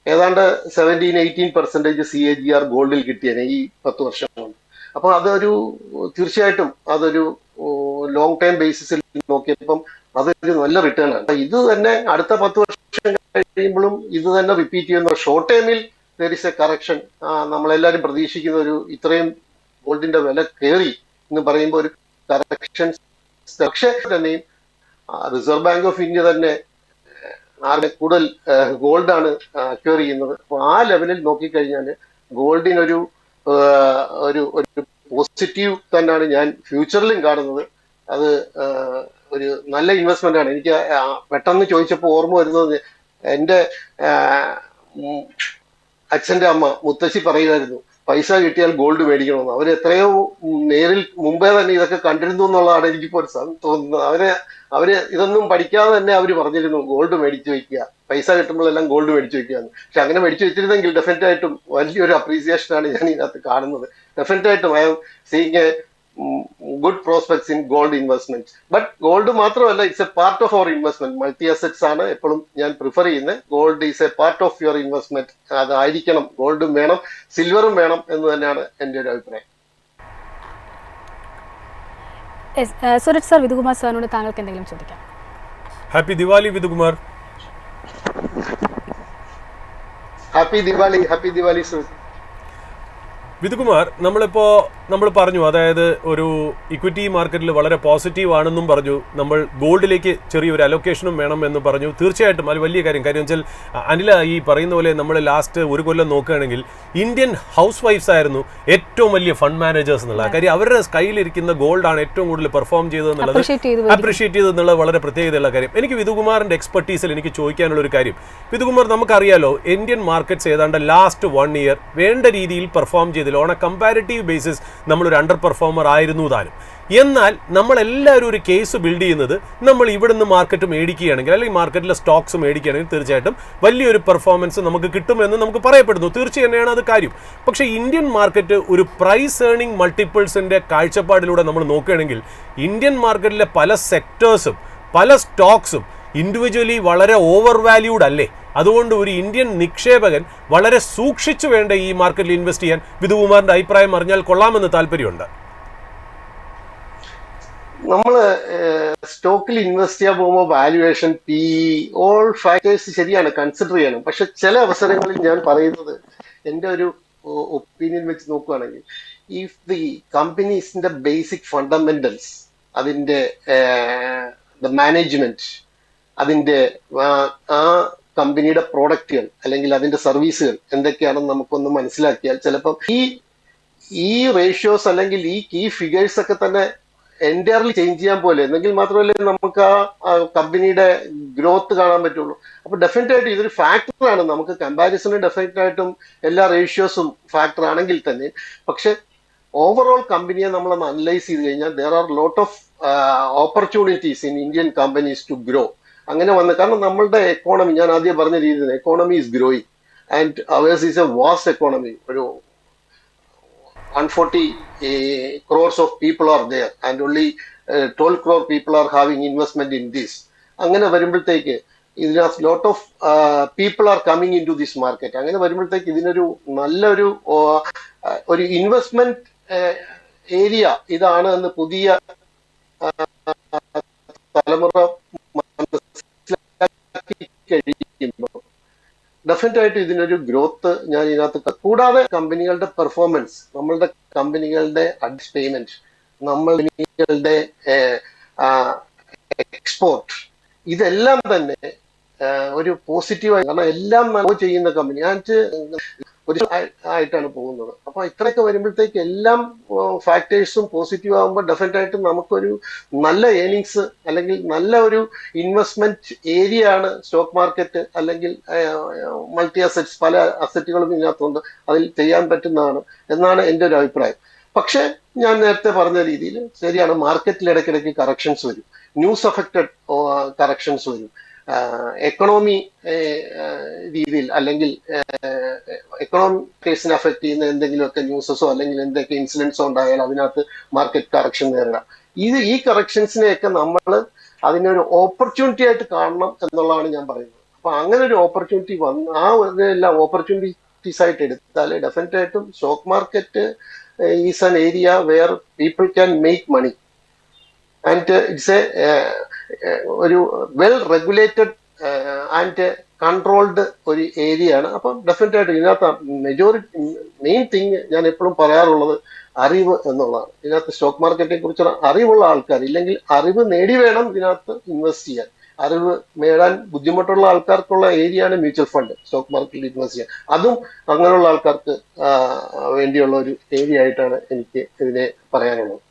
ഏതാണ്ട് 17-18% CAGR ഗോൾഡിൽ കിട്ടിയേനെ ഈ 10 വർഷം കൊണ്ട്. അപ്പോൾ അതൊരു തീർച്ചയായിട്ടും അതൊരു ലോങ് ടൈം ബേസിസിൽ നോക്കിയപ്പം അതൊരു നല്ല റിട്ടേൺ ആണ്. ഇത് തന്നെ അടുത്ത 10 വർഷം കഴിയുമ്പോഴും ഇത് തന്നെ റിപ്പീറ്റ് ചെയ്യുന്ന ഷോർട്ട് ടൈമിൽ ദർ ഇസ് എ കറക്ഷൻ. നമ്മളെല്ലാവരും പ്രതീക്ഷിക്കുന്ന ഒരു ഇത്രയും ഗോൾഡിന്റെ വില കയറി എന്ന് പറയുമ്പോൾ ഒരു കറക്ഷൻ. പക്ഷേ തന്നെയും റിസർവ് ബാങ്ക് ഓഫ് ഇന്ത്യ തന്നെ കൂടുതൽ ഗോൾഡാണ് അക്വയർ ചെയ്യുന്നത്. അപ്പോൾ ആ ലെവലിൽ നോക്കിക്കഴിഞ്ഞാൽ ഗോൾഡിനൊരു ഒരു പോസിറ്റീവ് തന്നെയാണ് ഞാൻ ഫ്യൂച്ചറിലും കാണുന്നത്. അത് ഒരു നല്ല ഇൻവെസ്റ്റ്മെന്റ് ആണ്. എനിക്ക് പെട്ടെന്ന് ചോദിച്ചപ്പോൾ ഓർമ്മ വരുന്നത് എൻ്റെ അച്ഛൻ്റെ അമ്മ മുത്തശ്ശി പറയുമായിരുന്നു, പൈസ കിട്ടിയാൽ ഗോൾഡ് മേടിക്കണമെന്ന്. അവർ എത്രയോ നേരിൽ മുമ്പേ തന്നെ ഇതൊക്കെ കണ്ടിരുന്നു എന്നുള്ളതാണ് എനിക്കിപ്പോൾ ഒരു തോന്നുന്നത്. അവര് ഇതൊന്നും പഠിക്കാതെ തന്നെ അവർ പറഞ്ഞിരുന്നു ഗോൾഡ് മേടിച്ചു വെക്കുക, പൈസ കിട്ടുമ്പോഴെല്ലാം ഗോൾഡ് മേടിച്ചു വെക്കുക എന്ന്. പക്ഷെ അങ്ങനെ മേടിച്ചു വെച്ചിരുന്നെങ്കിൽ ഡെഫിനറ്റ് ആയിട്ടും വലിയൊരു അപ്രീസിയേഷനാണ് ഞാൻ ഇതിനകത്ത് കാണുന്നത്. ഡെഫിനറ്റ് ആയിട്ടും I am seeing a good prospects in gold investment. But gold മാത്രമല്ല, it's a part of our investment. Multi assets ആണ് എപ്പോഴും ഞാൻ പ്രിഫർ ചെയ്യുന്നത്. Gold is a part of your investment. അതായിരിക്കണം, ഗോൾഡും വേണം സിൽവറും വേണം എന്ന് തന്നെയാണ് എൻ്റെ ഒരു അഭിപ്രായം. സുരജ് സർ, വിധുകുമാർ സാറിനോട് താങ്കൾക്ക് എന്തെങ്കിലും ചോദിക്കാം? Happy Diwali Vidhukumar. Happy Diwali. Happy Diwali sir. Vidhukumar, നമ്മൾ പറഞ്ഞു, അതായത് ഒരു ഇക്വിറ്റി മാർക്കറ്റിൽ വളരെ പോസിറ്റീവ് ആണെന്നും പറഞ്ഞു, നമ്മൾ ഗോൾഡിലേക്ക് ചെറിയൊരു അലൊക്കേഷനും വേണം എന്ന് പറഞ്ഞു. തീർച്ചയായിട്ടും അത് വലിയ കാര്യം വെച്ചാൽ അനില ഈ പറയുന്ന പോലെ നമ്മൾ ലാസ്റ്റ് ഒരു കൊല്ലം നോക്കുകയാണെങ്കിൽ ഇന്ത്യൻ ഹൗസ് വൈഫ്സ് ആയിരുന്നു ഏറ്റവും വലിയ ഫണ്ട് മാനേജേഴ്സ് എന്നുള്ള കാര്യം. അവരുടെ കയ്യിലിരിക്കുന്ന ഗോൾഡാണ് ഏറ്റവും കൂടുതൽ പെർഫോം ചെയ്തതെന്നുള്ളത്, അപ്രീഷിയേറ്റ് ചെയ്തതെന്നുള്ളത് വളരെ പ്രത്യേകതയുള്ള കാര്യം. എനിക്ക് വിധുകുമാറിന്റെ എക്സ്പെർട്ടീസിൽ എനിക്ക് ചോദിക്കാനുള്ള ഒരു കാര്യം, വിധുകുമാർ, നമുക്കറിയാലോ ഇന്ത്യൻ മാർക്കറ്റ്സ് ഏതാണ്ട് ലാസ്റ്റ് 1 year വേണ്ട രീതിയിൽ പെർഫോം ചെയ്തില്ല. ഓൺ എ കമ്പാരിറ്റീവ് ബേസിസ് നമ്മളൊരു അണ്ടർ പെർഫോമർ ആയിരുന്നു താനും. എന്നാൽ നമ്മളെല്ലാവരും ഒരു കേസ് ബിൽഡ് ചെയ്യുന്നത് നമ്മൾ ഇവിടുന്ന് മാർക്കറ്റ് മേടിക്കുകയാണെങ്കിൽ അല്ലെങ്കിൽ മാർക്കറ്റിലെ സ്റ്റോക്സ് മേടിക്കുകയാണെങ്കിൽ തീർച്ചയായിട്ടും വലിയൊരു പെർഫോമൻസ് നമുക്ക് കിട്ടുമെന്ന് നമുക്ക് പറയപ്പെടുന്നു. തീർച്ചയായും തന്നെയാണ് അത് കാര്യം. പക്ഷേ ഇന്ത്യൻ മാർക്കറ്റ് ഒരു പ്രൈസ് ഏർണിംഗ് മൾട്ടിപ്പിൾസിൻ്റെ കാഴ്ചപ്പാടിലൂടെ നമ്മൾ നോക്കുകയാണെങ്കിൽ ഇന്ത്യൻ മാർക്കറ്റിലെ പല സെക്ടേഴ്സും പല സ്റ്റോക്സും ഇൻഡിവിജ്വലി വളരെ ഓവർ വാല്യൂഡ് അല്ലേ? അതുകൊണ്ട് ഒരു ഇന്ത്യൻ നിക്ഷേപകൻ വളരെ സൂക്ഷിച്ചു വേണ്ട ഈ മാർക്കറ്റിൽ ഇൻവെസ്റ്റ് ചെയ്യാൻ. വിധുകുമാറിൻ്റെ അഭിപ്രായം അറിഞ്ഞാൽ കൊള്ളാമെന്ന് താല്പര്യമുണ്ട്. നമ്മൾ സ്റ്റോക്കിൽ ഇൻവെസ്റ്റ് ചെയ്യാൻ പോകുമ്പോൾ വാല്യുവേഷൻ, പി, ഓൾ ഫാക്ടേഴ്സ് ശരിയാണ്, കൺസിഡർ ചെയ്യണം. പക്ഷെ ചില അവസരങ്ങളിൽ ഞാൻ പറയുന്നത് എൻ്റെ ഒരു ഒപ്പീനിയൻ വെച്ച് നോക്കുകയാണെങ്കിൽ, ഇഫ് ദി കമ്പനീസിന്റെ ബേസിക് ഫണ്ടമെന്റൽസ്, അതിൻ്റെ മാനേജ്മെന്റ്, അതിൻ്റെ ആ കമ്പനിയുടെ പ്രോഡക്റ്റുകൾ അല്ലെങ്കിൽ അതിന്റെ സർവീസുകൾ എന്തൊക്കെയാണെന്ന് നമുക്കൊന്ന് മനസ്സിലാക്കിയാൽ ചിലപ്പം ഈ റേഷ്യോസ് അല്ലെങ്കിൽ ഈ കീ ഫിഗേഴ്സ് ഒക്കെ തന്നെ എൻറ്റയർലി ചേഞ്ച് ചെയ്യാൻ പോലെ, എന്നെങ്കിൽ മാത്രമല്ലേ നമുക്ക് ആ കമ്പനിയുടെ ഗ്രോത്ത് കാണാൻ പറ്റുള്ളൂ. അപ്പൊ ഡെഫിനറ്റ് ആയിട്ട് ഇതൊരു ഫാക്ടറാണ്. നമുക്ക് കമ്പാരിസണ് ഡെഫിനറ്റ് ആയിട്ടും എല്ലാ റേഷ്യോസും ഫാക്ടർ ആണെങ്കിൽ തന്നെ, പക്ഷെ ഓവറോൾ കമ്പനിയെ നമ്മളൊന്ന് അനലൈസ് ചെയ്ത് കഴിഞ്ഞാൽ there are lot of opportunities in Indian companies to grow. അങ്ങനെ വന്ന്, കാരണം നമ്മളുടെ എക്കോണമി, ഞാൻ ആദ്യം പറഞ്ഞ രീതിയിൽ economy is growing and ours is a vast economy. ഒരു 140 crores of people are there and only 12 crore people are having investment in this. അങ്ങനെ വരുമ്പോഴത്തേക്ക് ഇതിനകത്ത് lot of people are coming into this market. അങ്ങനെ വരുമ്പോഴത്തേക്ക് ഇതിനൊരു നല്ലൊരു ഒരു investment area ഇതാണ് എന്ന് പുതിയ തലമുറ മനസ്സിലാക്കി കഴിയുമ്പോൾ ഡെഫിനറ്റ് ആയിട്ട് ഇതിനൊരു ഗ്രോത്ത് ഞാൻ ഇതിനകത്ത്. കൂടാതെ കമ്പനികളുടെ പെർഫോമൻസ്, നമ്മളുടെ കമ്പനികളുടെ അഡ്വാൻസ് പേയ്മെന്റ്, നമ്മളുടെ എക്സ്പോർട്ട്, ഇതെല്ലാം തന്നെ ഒരു പോസിറ്റീവായി, കാരണം എല്ലാം ചെയ്യുന്ന കമ്പനി ഒരു ആയിട്ടാണ് പോകുന്നത്. അപ്പൊ ഇത്രയൊക്കെ വരുമ്പോഴത്തേക്ക് എല്ലാം ഫാക്ടേഴ്സും പോസിറ്റീവ് ആകുമ്പോൾ ഡെഫിനറ്റ് ആയിട്ട് നമുക്കൊരു നല്ല ഏർണിങ്സ് അല്ലെങ്കിൽ നല്ല ഒരു ഇൻവെസ്റ്റ്മെന്റ് ഏരിയ ആണ് സ്റ്റോക്ക് മാർക്കറ്റ് അല്ലെങ്കിൽ മൾട്ടി അസറ്റ്സ്, പല അസറ്റുകളും ഇതിനകത്തുണ്ട്, അതിൽ ചെയ്യാൻ പറ്റുന്നതാണ് എന്നാണ് എൻ്റെ ഒരു അഭിപ്രായം. പക്ഷെ ഞാൻ നേരത്തെ പറഞ്ഞ രീതിയിൽ ശരിയാണ്, മാർക്കറ്റിൽ ഇടയ്ക്കിടയ്ക്ക് കറക്ഷൻസ് വരും, ന്യൂസ് അഫക്റ്റഡ് കറക്ഷൻസ് വരും. എക്കണോമി രീതിയിൽ അല്ലെങ്കിൽ എക്കണോമിക്സിനെ അഫക്ട് ചെയ്യുന്ന എന്തെങ്കിലുമൊക്കെ ന്യൂസസോ അല്ലെങ്കിൽ എന്തൊക്കെ ഇൻസിഡൻസോ ഉണ്ടായാൽ അതിനകത്ത് മാർക്കറ്റ് കറക്ഷൻ നേരിടാം. ഈ കറക്ഷൻസിനെയൊക്കെ നമ്മൾ അതിനൊരു ഓപ്പർച്യൂണിറ്റി ആയിട്ട് കാണണം എന്നുള്ളതാണ് ഞാൻ പറയുന്നത്. അപ്പൊ അങ്ങനെ ഒരു ഓപ്പർച്യൂണിറ്റി വന്ന് ആ എല്ലാം ഓപ്പർച്യൂണിറ്റീസ് ആയിട്ട് എടുത്താൽ ഡെഫിനറ്റ് ആയിട്ടും stock market is an area where people can make money and it's ഒരു വെൽ റെഗുലേറ്റഡ് ആൻഡ് കൺട്രോൾഡ് ഒരു ഏരിയ ആണ്. അപ്പം ഡെഫിനറ്റ് ആയിട്ട് ഇതിനകത്ത് മെയിൻ തിങ് ഞാൻ എപ്പോഴും പറയാറുള്ളത് അറിവ് എന്നുള്ളതാണ്. ഇതിനകത്ത് സ്റ്റോക്ക് മാർക്കറ്റിനെ കുറിച്ചുള്ള അറിവുള്ള ആൾക്കാർ, ഇല്ലെങ്കിൽ അറിവ് നേടി വേണം ഇതിനകത്ത് ഇൻവെസ്റ്റ് ചെയ്യാൻ. അറിവ് നേടാൻ ബുദ്ധിമുട്ടുള്ള ആൾക്കാർക്കുള്ള ഏരിയ ആണ് മ്യൂച്വൽ ഫണ്ട്, സ്റ്റോക്ക് മാർക്കറ്റിൽ ഇൻവെസ്റ്റ് ചെയ്യാൻ. അതും അങ്ങനെയുള്ള ആൾക്കാർക്ക് വേണ്ടിയുള്ള ഒരു ഏരിയ ആയിട്ടാണ് എനിക്ക് ഇതിനെ പറയാനുള്ളത്.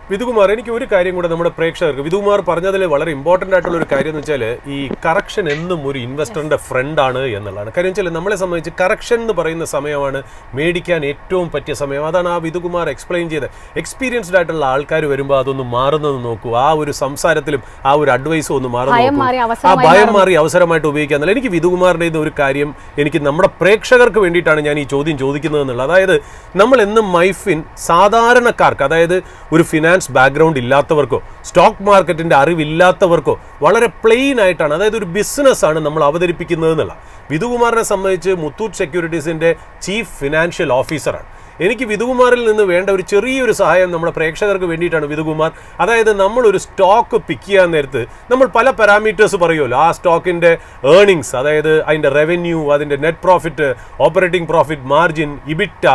വിധുകുമാർ, എനിക്ക് ഒരു കാര്യം കൂടെ നമ്മുടെ പ്രേക്ഷകർക്ക്, വിധുകുമാർ പറഞ്ഞതിൽ വളരെ ഇമ്പോർട്ടൻ്റ് ആയിട്ടുള്ള ഒരു കാര്യം എന്ന് വെച്ചാൽ ഈ കറക്ഷൻ എന്നും ഒരു ഇൻവെസ്റ്ററിൻ്റെ ഫ്രണ്ടാണ് എന്നുള്ളതാണ്. കാര്യം വെച്ചാൽ നമ്മളെ സംബന്ധിച്ച് കറക്ഷൻ എന്ന് പറയുന്ന സമയമാണ് മേടിക്കാൻ ഏറ്റവും പറ്റിയ സമയം. അതാണ് ആ വിധുകുമാർ എക്സ്പ്ലെയിൻ ചെയ്ത്. എക്സ്പീരിയൻസ്ഡ് ആയിട്ടുള്ള ആൾക്കാർ വരുമ്പോൾ അതൊന്ന് മാറുന്നത് നോക്കൂ, ആ ഒരു സംസാരത്തിലും ആ ഒരു അഡ്വൈസും ഒന്ന് മാറുന്നു, ആ ഭയം മാറി അവസരമായിട്ട് ഉപയോഗിക്കുക. എനിക്ക് വിധുകുമാറിൻ്റെ ഒരു കാര്യം എനിക്ക് നമ്മുടെ പ്രേക്ഷകർക്ക് വേണ്ടിയിട്ടാണ് ഞാൻ ഈ ചോദ്യം ചോദിക്കുന്നത് എന്നുള്ളത്. അതായത് നമ്മൾ എന്നും മൈഫിൻ സാധാരണക്കാർക്ക്, അതായത് ഒരു ഫിനാൻസ് ബാക്ക്ഗ്രൗണ്ട് ഇല്ലാത്തവർക്കോ സ്റ്റോക്ക് മാർക്കറ്റിന്റെ അറിവില്ലാത്തവർക്കോ വളരെ പ്ലെയിൻ ആയിട്ടാണ്, അതായത് ഒരു ബിസിനസ്സാണ് നമ്മൾ അവതരിപ്പിക്കുന്നത് എന്നുള്ള. വിധുകുമാറിനെ സംബന്ധിച്ച് മുത്തൂറ്റ് സെക്യൂരിറ്റീസിന്റെ ചീഫ് ഫിനാൻഷ്യൽ ഓഫീസറാണ്. എനിക്ക് വിധുകുമാറിൽ നിന്ന് വേണ്ട ഒരു ചെറിയൊരു സഹായം നമ്മുടെ പ്രേക്ഷകർക്ക് വേണ്ടിയിട്ടാണ് വിധുകുമാർ. അതായത് നമ്മളൊരു സ്റ്റോക്ക് പിക്ക് ചെയ്യാൻ നേരത്ത് നമ്മൾ പല പാരാമീറ്റേഴ്സ് പറയുമല്ലോ. ആ സ്റ്റോക്കിൻ്റെ ഏർണിങ്സ്, അതായത് അതിൻ്റെ റവന്യൂ, അതിൻ്റെ net profit, operating profit margin, EBITDA,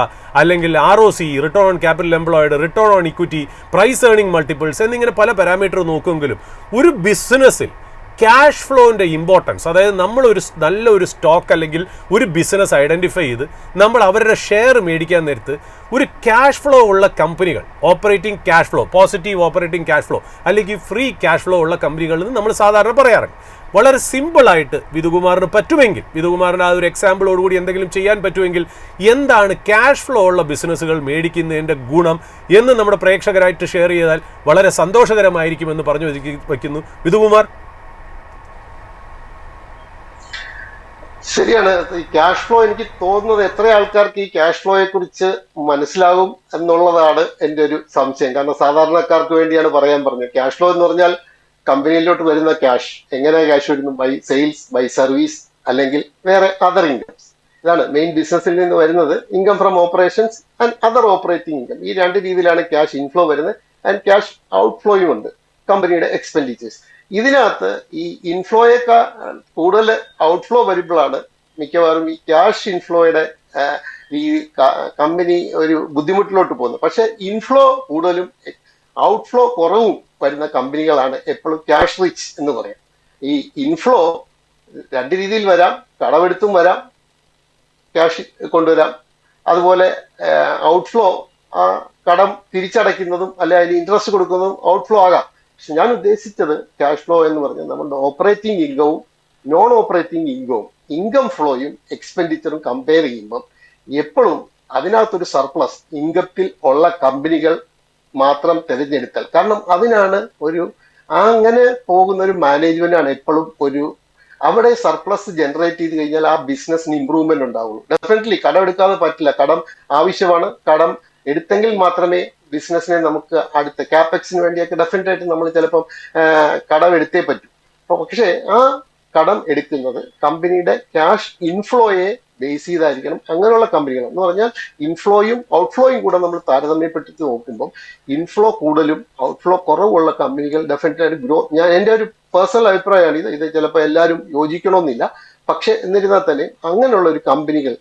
അല്ലെങ്കിൽ ROC, return on capital employed, return on equity, price earning multiples എന്നിങ്ങനെ പല പാരാമീറ്റർ നോക്കുമെങ്കിലും ഒരു ബിസിനസ്സിൽ ക്യാഷ് ഫ്ലോൻ്റെ ഇമ്പോർട്ടൻസ്, അതായത് നമ്മളൊരു നല്ലൊരു സ്റ്റോക്ക് അല്ലെങ്കിൽ ഒരു ബിസിനസ് ഐഡൻറ്റിഫൈ ചെയ്ത് നമ്മൾ അവരുടെ ഷെയർ മേടിക്കാൻ നേരത്ത് ഒരു ക്യാഷ് ഫ്ലോ ഉള്ള കമ്പനികൾ, operating cash flow, positive operating cash flow അല്ലെങ്കിൽ ഫ്രീ ക്യാഷ് ഫ്ലോ ഉള്ള കമ്പനികളിൽ നിന്ന് നമ്മൾ സാധാരണ പറയാറുണ്ട്. വളരെ സിമ്പിളായിട്ട് വിധുകുമാറിന് പറ്റുമെങ്കിൽ, വിധുകുമാറിന് ആ ഒരു എക്സാമ്പിളോടുകൂടി എന്തെങ്കിലും ചെയ്യാൻ പറ്റുമെങ്കിൽ എന്താണ് ക്യാഷ് ഫ്ലോ ഉള്ള ബിസിനസ്സുകൾ മേടിക്കുന്നതിൻ്റെ ഗുണം എന്ന് നമ്മുടെ പ്രേക്ഷകരായിട്ട് ഷെയർ ചെയ്താൽ വളരെ സന്തോഷകരമായിരിക്കുമെന്ന് പറഞ്ഞു വയ്ക്കുന്നു. വിധുകുമാർ. ശരിയാണ്. ഈ ക്യാഷ് ഫ്ലോ, എനിക്ക് തോന്നുന്നത് എത്ര ആൾക്കാർക്ക് ഈ ക്യാഷ് ഫ്ലോയെ കുറിച്ച് മനസ്സിലാകും എന്നുള്ളതാണ് എൻ്റെ ഒരു സംശയം. കാരണം സാധാരണക്കാർക്ക് വേണ്ടിയാണ് പറയാൻ പറഞ്ഞത്. ക്യാഷ് ഫ്ലോ എന്ന് പറഞ്ഞാൽ കമ്പനിയിലോട്ട് വരുന്ന ക്യാഷ്, എങ്ങനെ ക്യാഷ് വരുന്നു? ബൈ സെയിൽസ്, ബൈ സർവീസ്, അല്ലെങ്കിൽ വേറെ അതർ ഇൻകംസ്. ഇതാണ് മെയിൻ ബിസിനസ്സിൽ നിന്ന് വരുന്നത്. Income from operations and other operating income. ഈ രണ്ട് രീതിയിലാണ് ക്യാഷ് ഇൻഫ്ലോ വരുന്നത്. ആൻഡ് ക്യാഷ് ഔട്ട്ഫ്ലോയും ഉണ്ട്, കമ്പനിയുടെ എക്സ്പെൻഡിച്ചേഴ്സ്. ഇതിനകത്ത് ഈ ഇൻഫ്ലോയേക്കാൾ കൂടുതൽ ഔട്ട്ഫ്ലോ വരുമ്പോഴാണ് മിക്കവാറും ഈ ക്യാഷ് ഇൻഫ്ലോയുടെ ഈ കമ്പനി ഒരു ബുദ്ധിമുട്ടിലോട്ട് പോകുന്നത്. പക്ഷെ ഇൻഫ്ലോ കൂടുതലും ഔട്ട്ഫ്ലോ കുറവും വരുന്ന കമ്പനികളാണ് എപ്പോഴും ക്യാഷ് റിച്ച് എന്ന് പറയാം. ഈ ഇൻഫ്ലോ രണ്ട് രീതിയിൽ വരാം. കടമെടുത്തും വരാം, ക്യാഷ് കൊണ്ടുവരാം. അതുപോലെ ഔട്ട്ഫ്ലോ ആ കടം തിരിച്ചടയ്ക്കുന്നതും അല്ലെ അതിന് ഇൻട്രസ്റ്റ് കൊടുക്കുന്നതും ഔട്ട്ഫ്ലോ ആകാം. പക്ഷെ ഞാൻ ഉദ്ദേശിച്ചത് ക്യാഷ് ഫ്ലോ എന്ന് പറഞ്ഞാൽ നമ്മുടെ ഓപ്പറേറ്റിംഗ് ഇൻകവും നോൺ ഓപ്പറേറ്റിംഗ് ഇൻകവും, ഇൻകം ഫ്ലോയും എക്സ്പെൻഡിച്ചറും കമ്പയർ ചെയ്യുമ്പം എപ്പോഴും അതിനകത്തൊരു സർപ്ലസ് ഇൻകത്തിൽ ഉള്ള കമ്പനികൾ മാത്രം തിരഞ്ഞെടുത്താൽ. കാരണം അതിനാണ് അങ്ങനെ പോകുന്ന ഒരു മാനേജ്മെന്റാണ് എപ്പോഴും അവിടെ സർപ്ലസ് ജനറേറ്റ് ചെയ്ത് കഴിഞ്ഞാൽ ആ ബിസിനസ്സിന് ഇമ്പ്രൂവ്മെന്റ് ഉണ്ടാവുള്ളൂ. ഡെഫിനറ്റ്ലി കടം എടുക്കാതെ പറ്റില്ല. കടം ആവശ്യമാണ്. കടം എടുത്തെങ്കിൽ മാത്രമേ ബിസിനസ്സിനെ നമുക്ക് അടുത്ത ക്യാപെക്സിന് വേണ്ടിയൊക്കെ ഡെഫിനറ്റ് ആയിട്ട് നമ്മൾ ചിലപ്പം കടം എടുത്തേ പറ്റൂ. പക്ഷേ ആ കടം എടുക്കുന്നത് കമ്പനിയുടെ ക്യാഷ് ഇൻഫ്ലോയെ ബേസ് ചെയ്തായിരിക്കണം. അങ്ങനെയുള്ള കമ്പനികൾ എന്ന് പറഞ്ഞാൽ ഇൻഫ്ലോയും ഔട്ട്ഫ്ലോയും കൂടെ നമ്മൾ താരതമ്യപ്പെട്ടിട്ട് നോക്കുമ്പോൾ ഇൻഫ്ലോ കൂടുതലും ഔട്ട്ഫ്ലോ കുറവുള്ള കമ്പനികൾ ഡെഫിനറ്റ് ആയിട്ട് എൻ്റെ ഒരു പേഴ്സണൽ അഭിപ്രായമാണ് ഇത് ചിലപ്പോൾ എല്ലാവരും യോജിക്കണമെന്നില്ല. പക്ഷെ എന്നിരുന്നാൽ തന്നെ അങ്ങനെയുള്ള ഒരു കമ്പനികൾ,